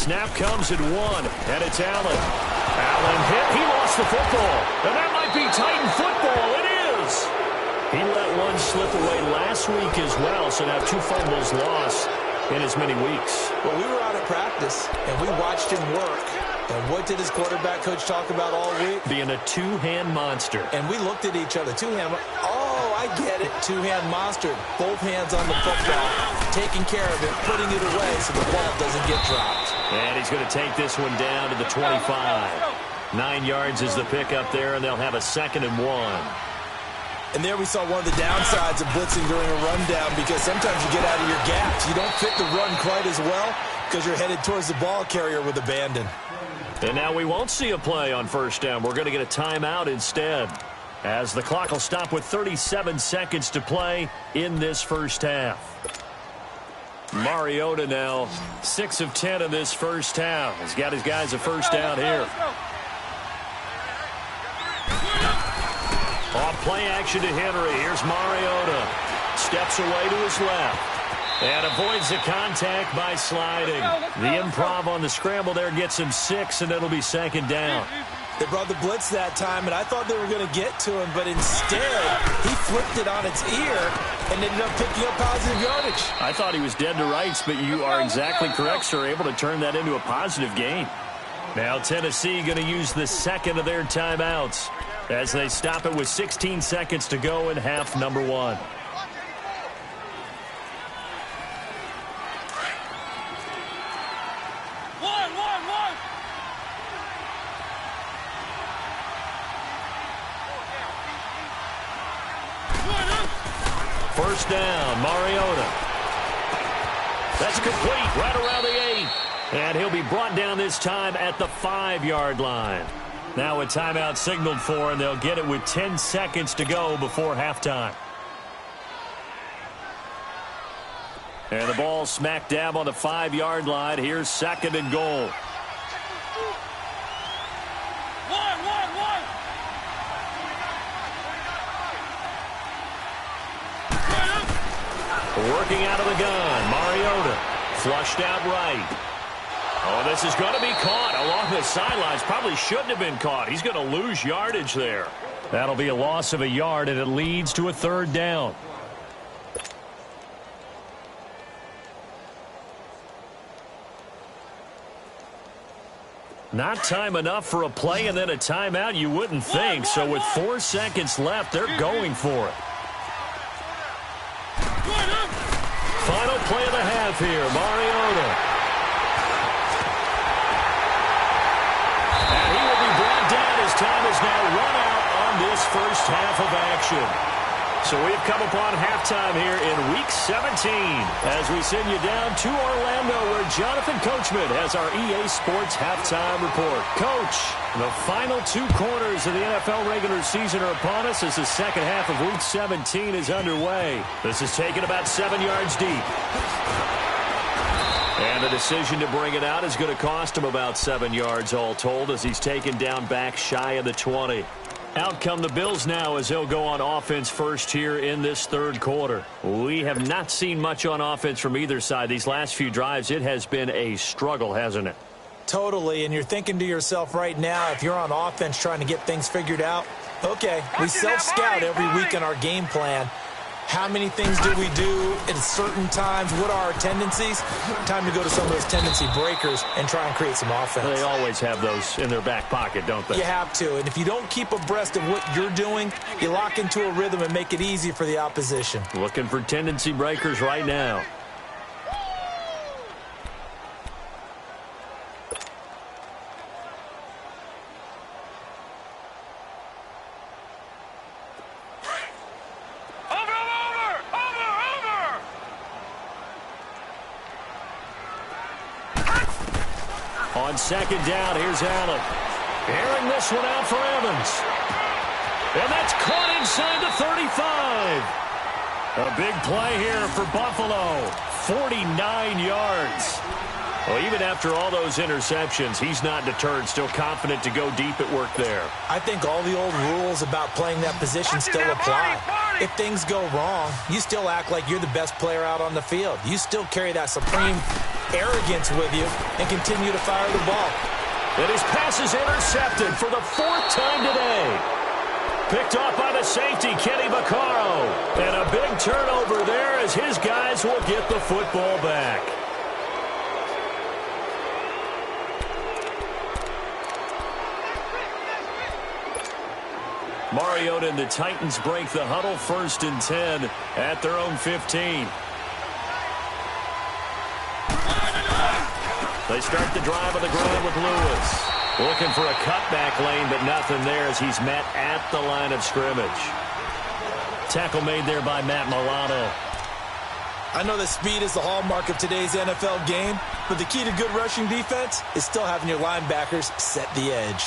Snap comes at 1, and it's Allen. Allen hit. He lost the football. And that might be Titan football. It is. He let one slip away last week as well, so now 2 fumbles lost in as many weeks. Well, we were out at practice, and we watched him work. And what did his quarterback coach talk about all week? Being a 2-hand monster. And we looked at each other. 2-hand. Oh, I get it. 2-hand monster. Both hands on the football, taking care of it, putting it away so the ball doesn't get dropped. And he's going to take this one down to the 25. 9 yards is the pickup there, and they'll have a 2nd and 1. And there we saw one of the downsides of blitzing during a rundown, because sometimes you get out of your gaps. You don't fit the run quite as well because you're headed towards the ball carrier with abandon. And now we won't see a play on first down. We're going to get a timeout instead, as the clock will stop with 37 seconds to play in this first half. Mariota now 6 of 10 in this first half. He's got his guys a first down here. Off play action to Henry. Here's Mariota. Steps away to his left. And avoids the contact by sliding. The improv on the scramble there gets him 6, and it'll be second down. They brought the blitz that time, and I thought they were going to get to him, but instead, he flipped it on its ear and ended up picking up positive yardage. I thought he was dead to rights, but you are exactly correct, sir. Able to turn that into a positive gain. Now Tennessee going to use the second of their timeouts as they stop it with 16 seconds to go in half number 1. First down, Mariota. That's complete right around the 8. And he'll be brought down this time at the 5-yard line. Now a timeout signaled for, and they'll get it with 10 seconds to go before halftime. And the ball smack dab on the 5-yard line. Here's second and goal. Working out of the gun, Mariota flushed out right. Oh, this is going to be caught along the sidelines. Probably shouldn't have been caught. He's going to lose yardage there. That'll be a loss of a yard, and it leads to a third down. Not time enough for a play and then a timeout, you wouldn't think. So with 4 seconds left, they're going for it. Final play of the half here, Mariota. And he will be brought down. His time is now run out on this first half of action. So we've come upon halftime here in Week 17 as we send you down to Orlando where Jonathan Coachman has our EA Sports Halftime Report. Coach, the final 2 quarters of the NFL regular season are upon us as the second half of Week 17 is underway. This is taken about 7 yards deep. And the decision to bring it out is going to cost him about 7 yards all told as he's taken down back shy of the 20. Out come the Bills now as they'll go on offense first here in this third quarter. We have not seen much on offense from either side. These last few drives, it has been a struggle, hasn't it? Totally, and you're thinking to yourself right now, if you're on offense trying to get things figured out, okay, we self-scout every week in our game plan. How many things do we do at certain times? What are our tendencies? Time to go to some of those tendency breakers and try and create some offense. They always have those in their back pocket, don't they? You have to. And if you don't keep abreast of what you're doing, you lock into a rhythm and make it easy for the opposition. Looking for tendency breakers right now. On second down, here's Allen. Airing this one out for Evans. And that's caught inside the 35. A big play here for Buffalo. 49 yards. Well, even after all those interceptions, he's not deterred. Still confident to go deep at work there. I think all the old rules about playing that position still apply. If things go wrong, you still act like you're the best player out on the field. You still carry that supreme arrogance with you and continue to fire the ball. And his pass is intercepted for the 4th time today. Picked off by the safety, Kenny Vaccaro. And a big turnover there as his guys will get the football back. Mariota and the Titans break the huddle, 1st and 10 at their own 15. They start the drive on the ground with Lewis. Looking for a cutback lane, but nothing there as he's met at the line of scrimmage. Tackle made there by Matt Milano. I know that speed is the hallmark of today's NFL game, but the key to good rushing defense is still having your linebackers set the edge.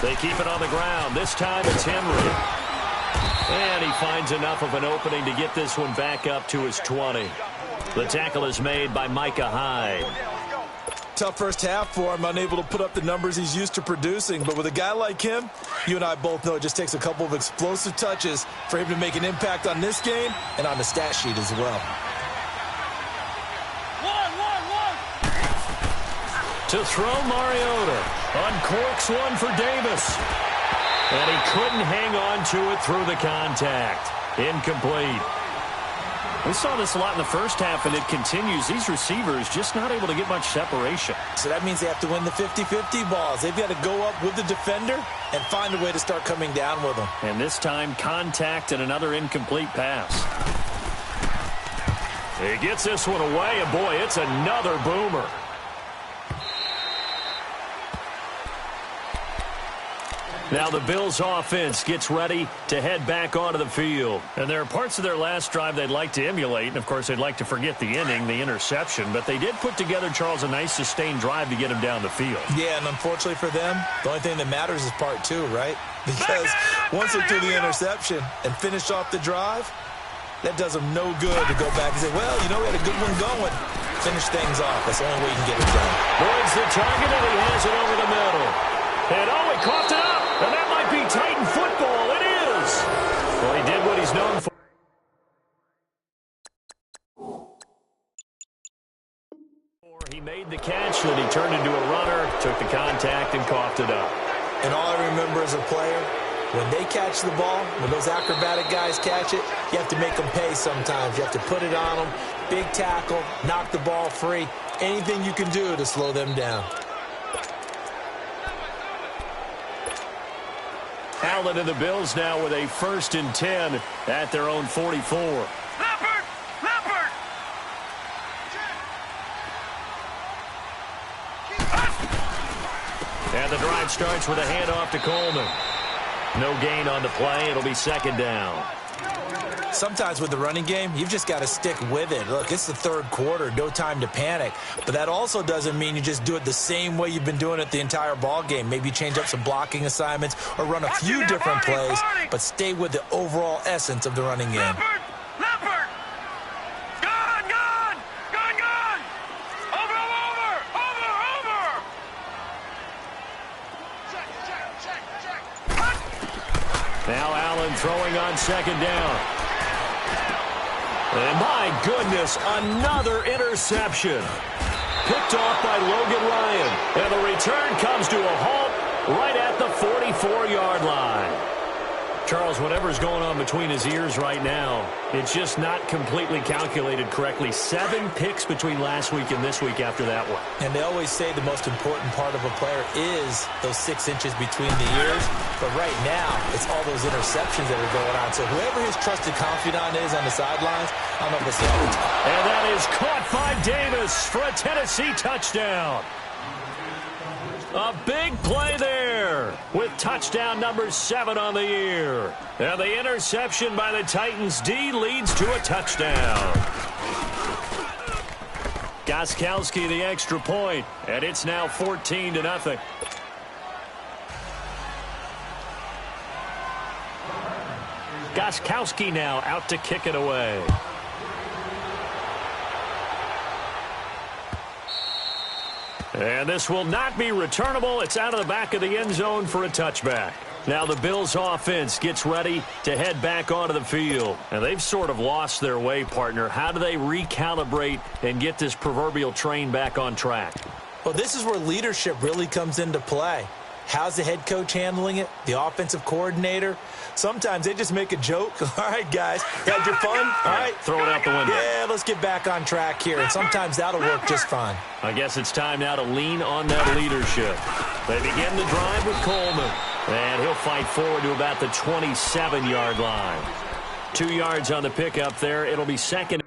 They keep it on the ground. This time it's Henry. And he finds enough of an opening to get this one back up to his 20. The tackle is made by Micah Hyde. Tough first half for him, unable to put up the numbers he's used to producing. But with a guy like him, you and I both know it just takes a couple of explosive touches for him to make an impact on this game and on the stat sheet as well. To throw, Mariota uncorks one for Davis. And he couldn't hang on to it through the contact. Incomplete. We saw this a lot in the first half, and it continues. These receivers just not able to get much separation. So that means they have to win the 50-50 balls. They've got to go up with the defender and find a way to start coming down with them. And this time, contact and another incomplete pass. He gets this one away, and boy, it's another boomer. Now the Bills offense gets ready to head back onto the field. And there are parts of their last drive they'd like to emulate. And, of course, they'd like to forget the inning, the interception. But they did put together, Charles, a nice sustained drive to get him down the field. Yeah, and unfortunately for them, the only thing that matters is part two, right? Because once they threw the interception and finished off the drive, that does them no good to go back and say, well, you know, we had a good one going. Finish things off. That's the only way you can get it done. Boyd's the target, and he has it over the middle. And, oh, he coughed it up. And that might be Titan football. It is. Well, he did what he's known for. He made the catch, then he turned into a runner, took the contact, and coughed it up. And all I remember as a player, when they catch the ball, when those acrobatic guys catch it, you have to make them pay sometimes. You have to put it on them, big tackle, knock the ball free, anything you can do to slow them down. Allen and the Bills now with a 1st and 10 at their own 44. Leopard! Leopard! And the drive starts with a handoff to Coleman. No gain on the play. It'll be 2nd down. Sometimes with the running game, you've just got to stick with it. Look, it's the 3rd quarter, no time to panic. But that also doesn't mean you just do it the same way you've been doing it the entire ball game. Maybe change up some blocking assignments or run a few different plays, but stay with the overall essence of the running game. Leopard! Leopard! Gone! Gone! Gone! Gone! Over! Over! Over! Over! Check! Now Allen throwing on 2nd down. And my goodness, another interception. Picked off by Logan Ryan. And the return comes to a halt right at the 44-yard line. Charles, whatever's going on between his ears right now, it's just not completely calculated correctly. 7 picks between last week and this week after that one. And they always say the most important part of a player is those 6 inches between the ears. But right now, it's all those interceptions that are going on. So whoever his trusted confidant is on the sidelines, I don't know if it's the all the time. And that is caught by Davis for a Tennessee touchdown. A big play there with touchdown number 7 on the year. And the interception by the Titans D leads to a touchdown. Gostkowski the extra point, and it's now 14-0. Gostkowski now out to kick it away. And this will not be returnable. It's out of the back of the end zone for a touchback. Now the Bills offense gets ready to head back onto the field. And they've sort of lost their way, partner. How do they recalibrate and get this proverbial train back on track? Well, this is where leadership really comes into play. How's the head coach handling it? The offensive coordinator? Sometimes they just make a joke. All right, guys, had your fun? All right. Throw it out the window. Yeah, let's get back on track here. And sometimes that'll work just fine. I guess it's time now to lean on that leadership. They begin the drive with Coleman. And he'll fight forward to about the 27-yard line. 2 yards on the pickup there. It'll be 2nd.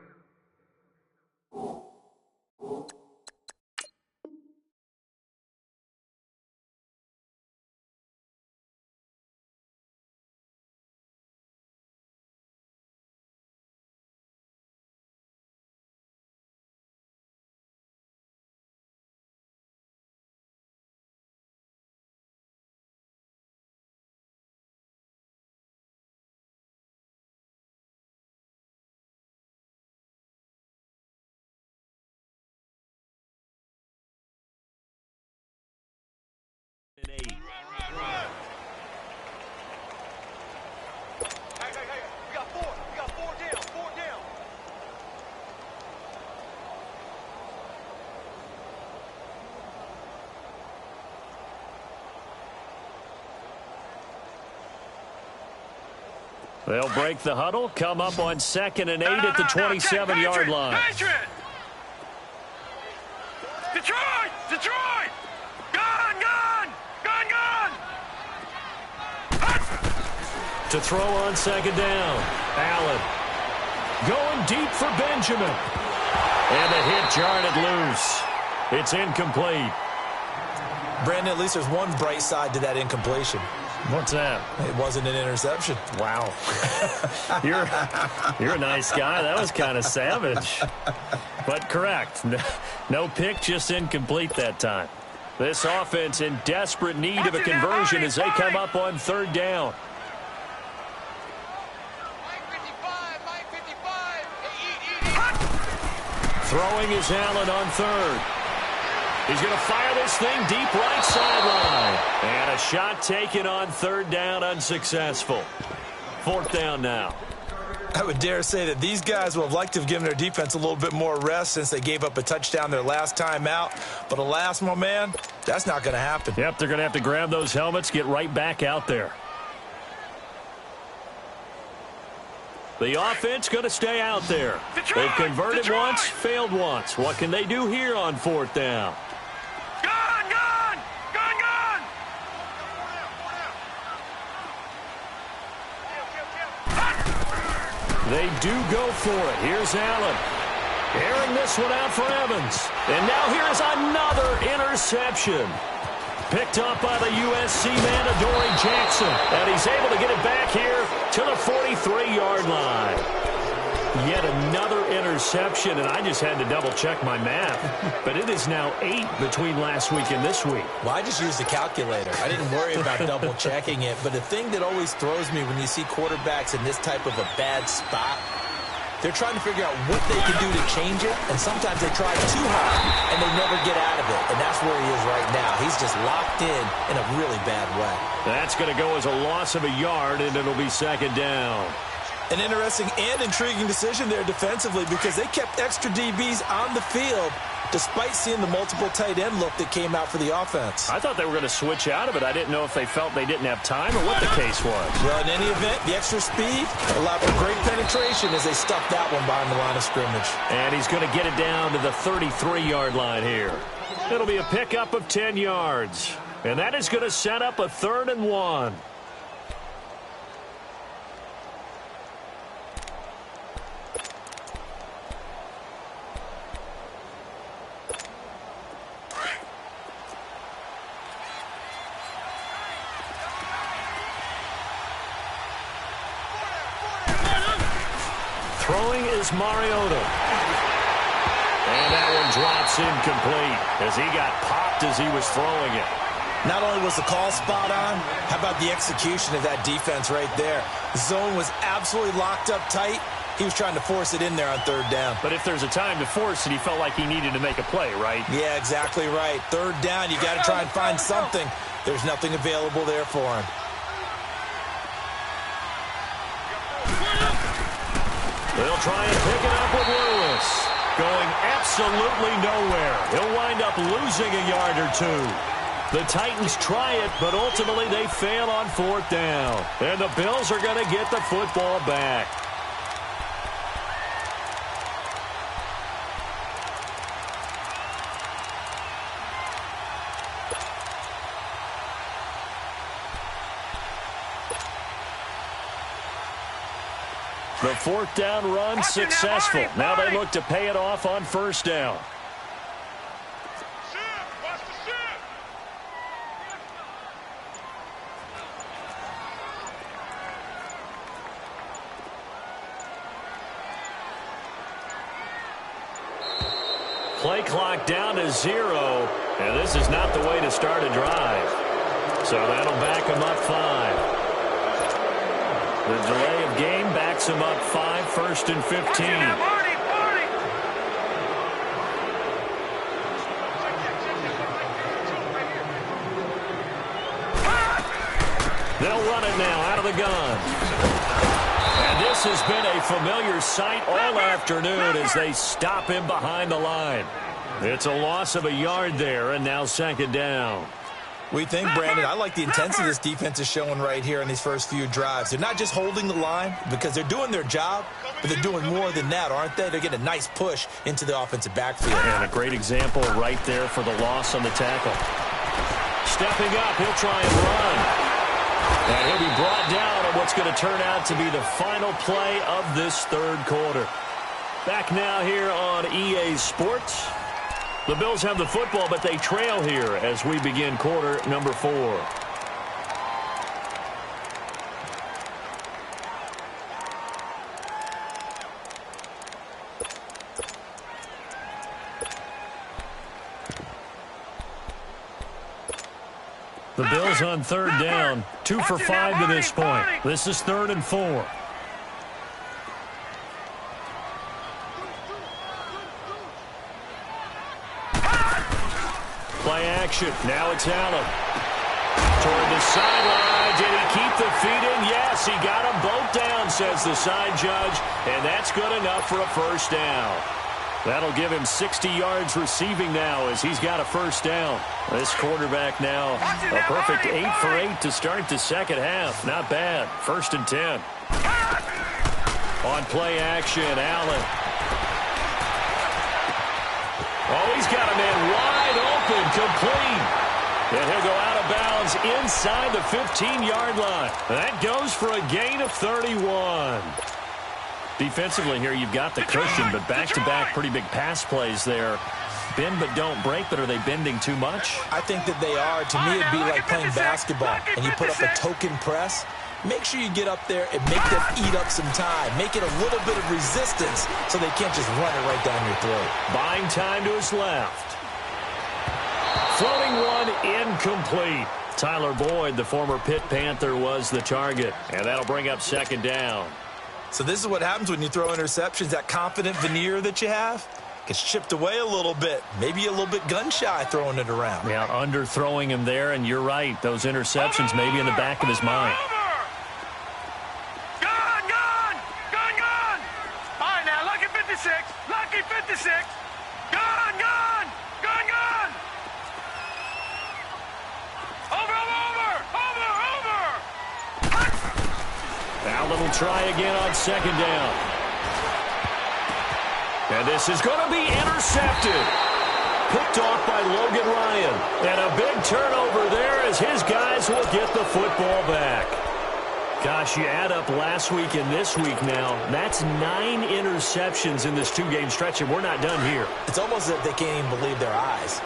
They'll break the huddle, come up on 2nd and 8 at the 27-yard line. Detroit! Detroit! Gone! Gone! Gone! Gone! To throw on 2nd down. Allen going deep for Benjamin. And the hit jarred it loose. It's incomplete. Brandon, at least there's one bright side to that incompletion. What's that? It wasn't an interception. Wow. You're a nice guy. That was kind of savage. But correct. No pick, just incomplete that time. This offense in desperate need of a conversion as they come up on 3rd down. Throwing is Allen on 3rd. He's going to fire this thing deep right sideline. And a shot taken on 3rd down, unsuccessful. 4th down now. I would dare say that these guys will have liked to have given their defense a little bit more rest since they gave up a touchdown their last time out. But alas, my man, that's not going to happen. Yep, they're going to have to grab those helmets, get right back out there. The offense going to stay out there. They've converted once, failed once. What can they do here on 4th down? Gone! Gone! Gone! Gone! They do go for it. Here's Allen. Airing this one out for Evans. And now here's another interception. Picked up by the USC man, Adoree Jackson. And he's able to get it back here to the 43-yard line. Yet another interception, and I just had to double-check my math. But it is now 8 between last week and this week. Well, I just used a calculator. I didn't worry about double-checking it. But the thing that always throws me when you see quarterbacks in this type of a bad spot, they're trying to figure out what they can do to change it, and sometimes they try too hard, and they never get out of it. And that's where he is right now. He's just locked in a really bad way. That's going to go as a loss of a yard, and it'll be 2nd down. An interesting and intriguing decision there defensively because they kept extra DBs on the field despite seeing the multiple tight end look that came out for the offense. I thought they were going to switch out of it. I didn't know if they felt they didn't have time or what the case was. Well, in any event, the extra speed allowed for great penetration as they stuffed that one behind the line of scrimmage. And he's going to get it down to the 33-yard line here. It'll be a pickup of 10 yards. And that is going to set up a 3rd and 1. Throwing is Mariota. And that one drops incomplete as he got popped as he was throwing it. Not only was the call spot on, how about the execution of that defense right there? The zone was absolutely locked up tight. He was trying to force it in there on 3rd down. But if there's a time to force it, he felt like he needed to make a play, right? Yeah, exactly right. 3rd down, you got to try and find something. There's nothing available there for him. They'll try and pick it up with Lewis. Going absolutely nowhere. He'll wind up losing a yard or 2. The Titans try it, but ultimately they fail on 4th down. And the Bills are going to get the football back. The 4th down run successful. Now they look to pay it off on 1st down. Play clock down to 0. And this is not the way to start a drive. So that'll back them up 5. The delay of game backs him up 5, 1st and 15. They'll run it now out of the gun. And this has been a familiar sight all afternoon as they stop him behind the line. It's a loss of a yard there, and now 2nd down. What do you think, Brandon? I like the intensity this defense is showing right here in these first few drives. They're not just holding the line because they're doing their job, but they're doing more than that, aren't they? They're getting a nice push into the offensive backfield. And a great example right there for the loss on the tackle. Stepping up, he'll try and run. And he'll be brought down on what's going to turn out to be the final play of this third quarter. Back now here on EA Sports. The Bills have the football, but they trail here as we begin quarter number 4. The Bills on third down, 2 for 5 to this point. This is 3rd and 4. Play action. Now it's Allen. Toward the sideline. Did he keep the feet in? Yes, he got them both down, says the side judge. And that's good enough for a first down. That'll give him 60 yards receiving now as he's got a first down. This quarterback now a perfect 8 for 8 to start the second half. Not bad. 1st and 10. On play action, Allen. Oh, he's got a man wide open, complete. And he'll go out of bounds inside the 15-yard line. That goes for a gain of 31. Defensively here, you've got the cushion, but back-to-back pretty big pass plays there. Bend but don't break, but are they bending too much? I think that they are. To me, it'd be like playing basketball, and you put up a token press. Make sure you get up there and make them eat up some time. Make it a little bit of resistance so they can't just run it right down your throat. Buying time to his left. Floating one, incomplete. Tyler Boyd, the former Pitt Panther, was the target, and that'll bring up 2nd down. So this is what happens when you throw interceptions. That confident veneer that you have gets chipped away a little bit. Maybe a little bit gun-shy throwing it around. Yeah, underthrowing him there, and you're right. Those interceptions maybe in the back of his mind. Lucky 56. Gone. Over. Allen will try again on 2nd down. And this is going to be intercepted. Picked off by Logan Ryan. And a big turnover there as his guys will get the football back. Gosh, you add up last week and this week now, that's 9 interceptions in this 2-game stretch, and we're not done here. It's almost as if they can't even believe their eyes.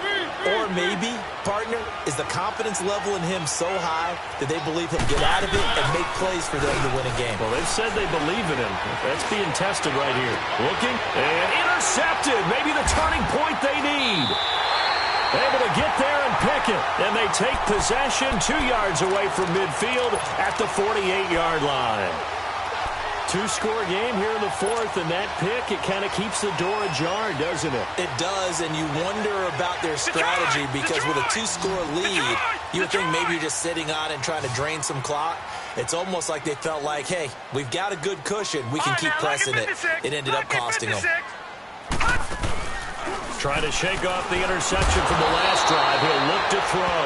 Or maybe, partner, is the confidence level in him so high that they believe he'll get out of it and make plays for them to win a game. Well, they've said they believe in him. That's being tested right here. Looking, and intercepted. Maybe the turning point they need. Able to get there and pick it. And they take possession 2 yards away from midfield at the 48-yard line. 2-score game here in the 4th, and that pick, it kind of keeps the door ajar, doesn't it? It does, and you wonder about their strategy because with a 2-score lead, you would think maybe you're just sitting on and trying to drain some clock. It's almost like they felt like, hey, we've got a good cushion. We can keep pressing it. It ended up costing them. Trying to shake off the interception from the last drive. He'll look to throw.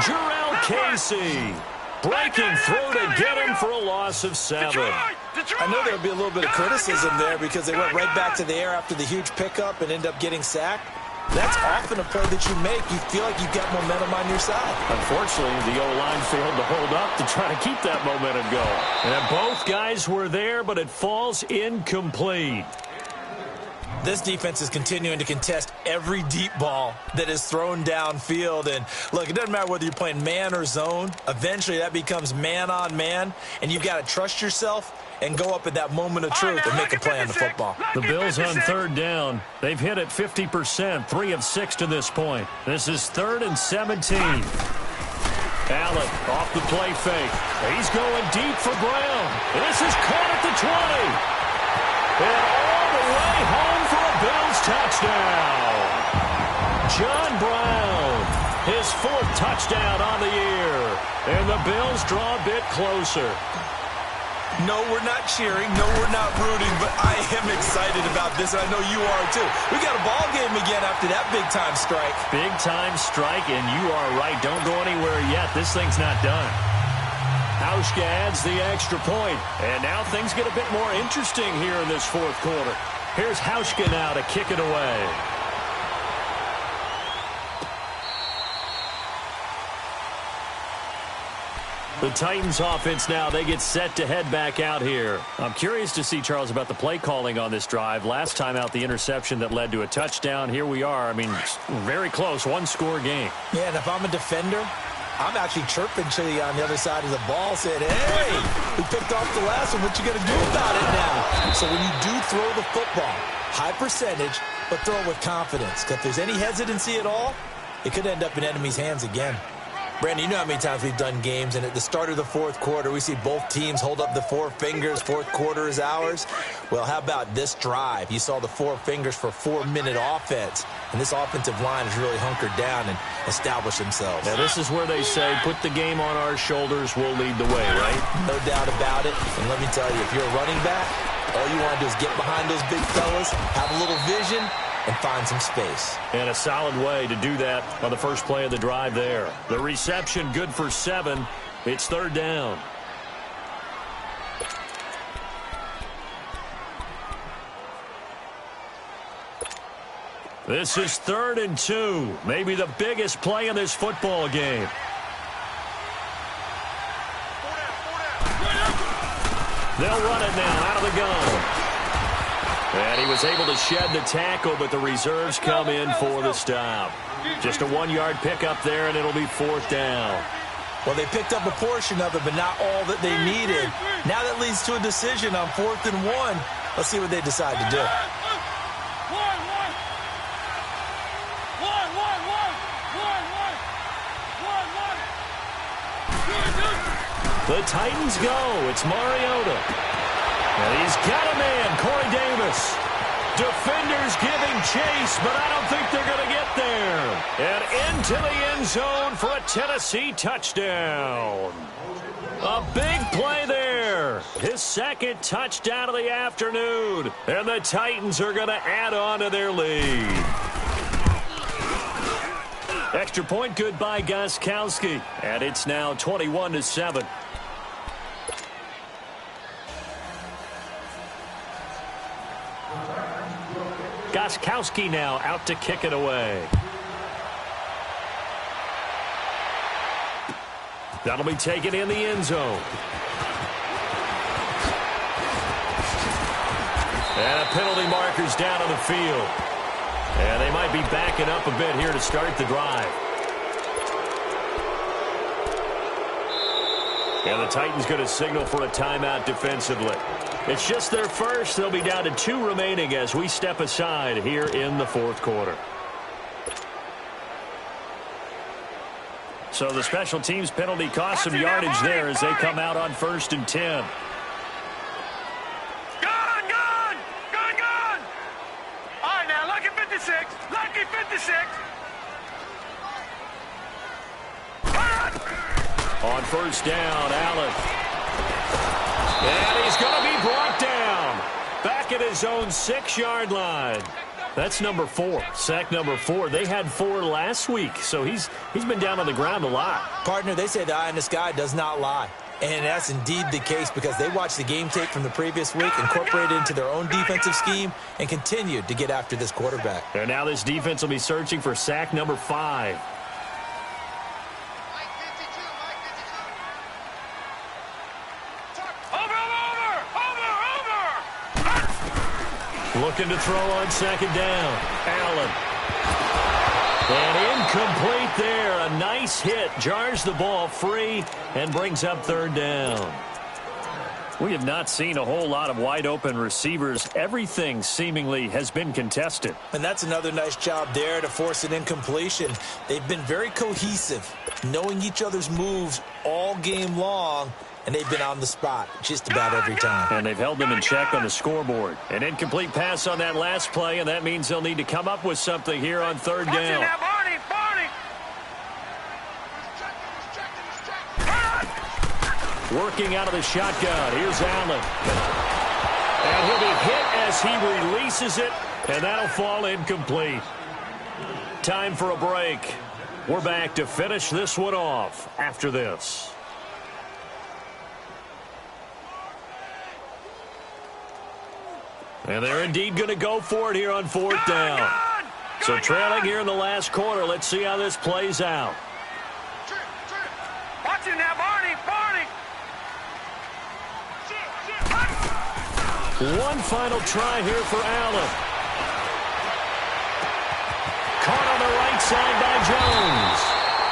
Jarrell Casey breaking through to get him for a loss of 7. I know there'll be a little bit of criticism there because they went right back to the air after the huge pickup and end up getting sacked. That's often a play that you make. You feel like you've got momentum on your side. Unfortunately, the O-line failed to hold up to try to keep that momentum going. And both guys were there, but it falls incomplete. This defense is continuing to contest every deep ball that is thrown downfield. And, look, it doesn't matter whether you're playing man or zone. Eventually, that becomes man-on-man, and you've got to trust yourself and go up at that moment of truth and make a play on the football. The Bills on 3rd down. They've hit it 50%, 3 of 6 to this point. This is 3rd and 17. Allen off the play fake. He's going deep for Brown. This is caught at the 20. And all the way home for a Bills touchdown. John Brown, his 4th touchdown on the year. And the Bills draw a bit closer. No, we're not cheering. No, we're not rooting, but I am excited about this, and I know you are too. We got a ball game again after that big-time strike. Big-time strike, and you are right. Don't go anywhere yet. This thing's not done. Hauschka adds the extra point, and now things get a bit more interesting here in this fourth quarter. Here's Hauschka now to kick it away. The Titans offense now, they get set to head back out here. I'm curious to see, Charles, about the play calling on this drive. Last time out, the interception that led to a touchdown. Here we are. I mean, very close, one-score game. Yeah, and if I'm a defender, I'm actually chirping Chili on the other side of the ball, saying, hey, we picked off the last one. What you going to do about it now? So when you do throw the football, high percentage, but throw it with confidence. Because if there's any hesitancy at all, it could end up in enemy's hands again. Brandon, you know how many times we've done games, and at the start of the fourth quarter, we see both teams hold up the four fingers, fourth quarter is ours. Well, how about this drive? You saw the four fingers for 4-minute offense, and this offensive line has really hunkered down and established themselves. Now, this is where they say, put the game on our shoulders, we'll lead the way, right? No doubt about it, and let me tell you, if you're a running back, all you want to do is get behind those big fellas, have a little vision, and find some space. And a solid way to do that on the first play of the drive there. The reception good for 7. It's third down. This is 3rd and 2. Maybe the biggest play in this football game. They'll run it now out of the gun. And he was able to shed the tackle, but the reserves come in for the stop. Just a 1-yard pickup there, and it'll be 4th down. Well, they picked up a portion of it, but not all that they needed. Now that leads to a decision on 4th and 1. Let's see what they decide to do. The Titans go. It's Mariota. And he's got a man, Corey Davis. Defenders giving chase, but I don't think they're going to get there. And into the end zone for a Tennessee touchdown. A big play there. His second touchdown of the afternoon. And the Titans are going to add on to their lead. Extra point good by Gostkowski. And it's now 21-7. Gostkowski now out to kick it away. That'll be taken in the end zone. And a penalty marker's down on the field. And they might be backing up a bit here to start the drive. And the Titans going to signal for a timeout defensively. It's just their first. They'll be down to 2 remaining as we step aside here in the fourth quarter. So the special teams penalty cost some yardage there as they come out on 1st and 10. Gone! All right, now, lucky 56. Lucky 56. On 1st down, Allen. And he's going to be brought down. Back at his own 6-yard line. That's number 4. Sack number 4. They had 4 last week, so he's been down on the ground a lot. Partner, they say the eye in the sky does not lie. And that's indeed the case because they watched the game tape from the previous week, incorporated it into their own defensive scheme, and continued to get after this quarterback. And now this defense will be searching for sack number 5. Looking to throw on 2nd down. Allen. And incomplete there. A nice hit. Jars the ball free and brings up 3rd down. We have not seen a whole lot of wide-open receivers. Everything seemingly has been contested. And that's another nice job there to force an incompletion. They've been very cohesive, knowing each other's moves all game long. And they've been on the spot just about every time. And they've held them in check on the scoreboard. An incomplete pass on that last play, and that means they'll need to come up with something here on 3rd down. working out of the shotgun. Here's Allen. And he'll be hit as he releases it, and that'll fall incomplete. Time for a break. We're back to finish this one off after this. And they're indeed going to go for it here on fourth down. So trailing here in the last quarter. Let's see how this plays out. Watch it now, Barney. One final try here for Allen. Caught on the right side by Jones.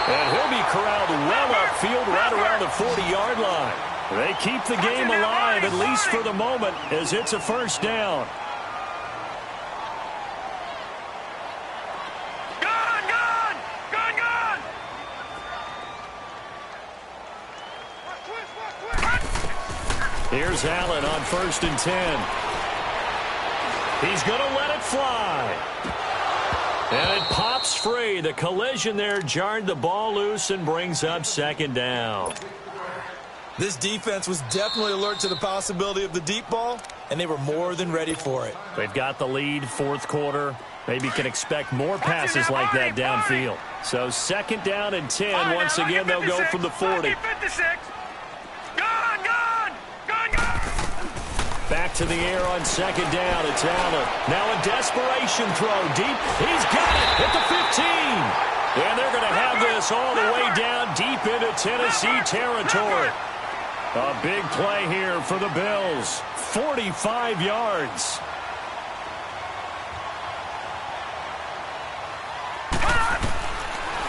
And he'll be corralled well upfield right around the 40-yard line. They keep the game alive, at least for the moment, as it's a first down. Here's Allen on 1st and 10. He's going to let it fly. And it pops free. The collision there jarred the ball loose and brings up 2nd down. This defense was definitely alert to the possibility of the deep ball, and they were more than ready for it. They've got the lead, 4th quarter. Maybe can expect more passes like that downfield. So 2nd down and 10. Once again, they'll go from the 40. Back to the air on 2nd down. It's Allen. Now a desperation throw deep. He's got it at the 15. And they're going to have this all the way down deep into Tennessee territory. A big play here for the Bills. 45 yards.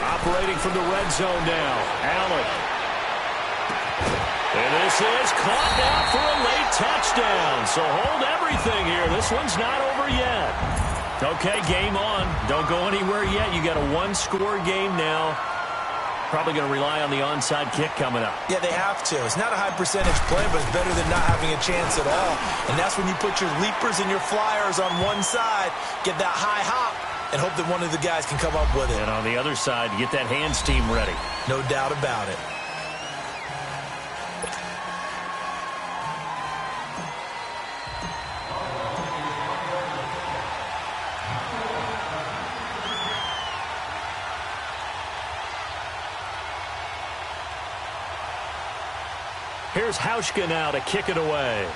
Operating from the red zone now. Allen. And this is caught now for a late touchdown. So hold everything here. This one's not over yet. Okay, game on. Don't go anywhere yet. You got a one-score game now. Probably going to rely on the onside kick coming up. Yeah, they have to. It's not a high percentage play, but it's better than not having a chance at all. And that's when you put your leapers and your flyers on one side, get that high hop, and hope that one of the guys can come up with it. And on the other side, get that hands team ready. No doubt about it. Here's Hauschka now to kick it away.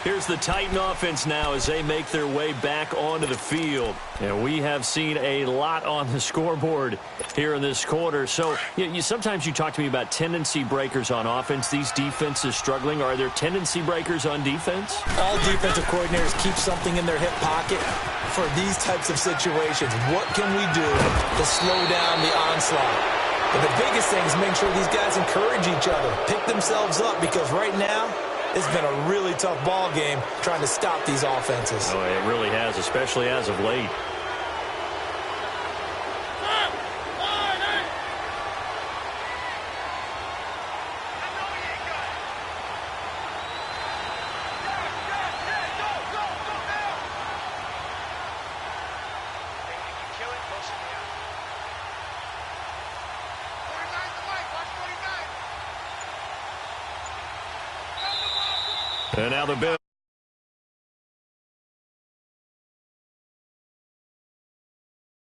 Here's the Titan offense now as they make their way back onto the field. And we have seen a lot on the scoreboard here in this quarter. So sometimes you talk to me about tendency breakers on offense. These defenses struggling. Are there tendency breakers on defense? All defensive coordinators keep something in their hip pocket for these types of situations. What can we do to slow down the onslaught? But the biggest thing is make sure these guys encourage each other, pick themselves up, because right now, it's been a really tough ball game trying to stop these offenses. Oh, it really has, especially as of late. And now the Bills.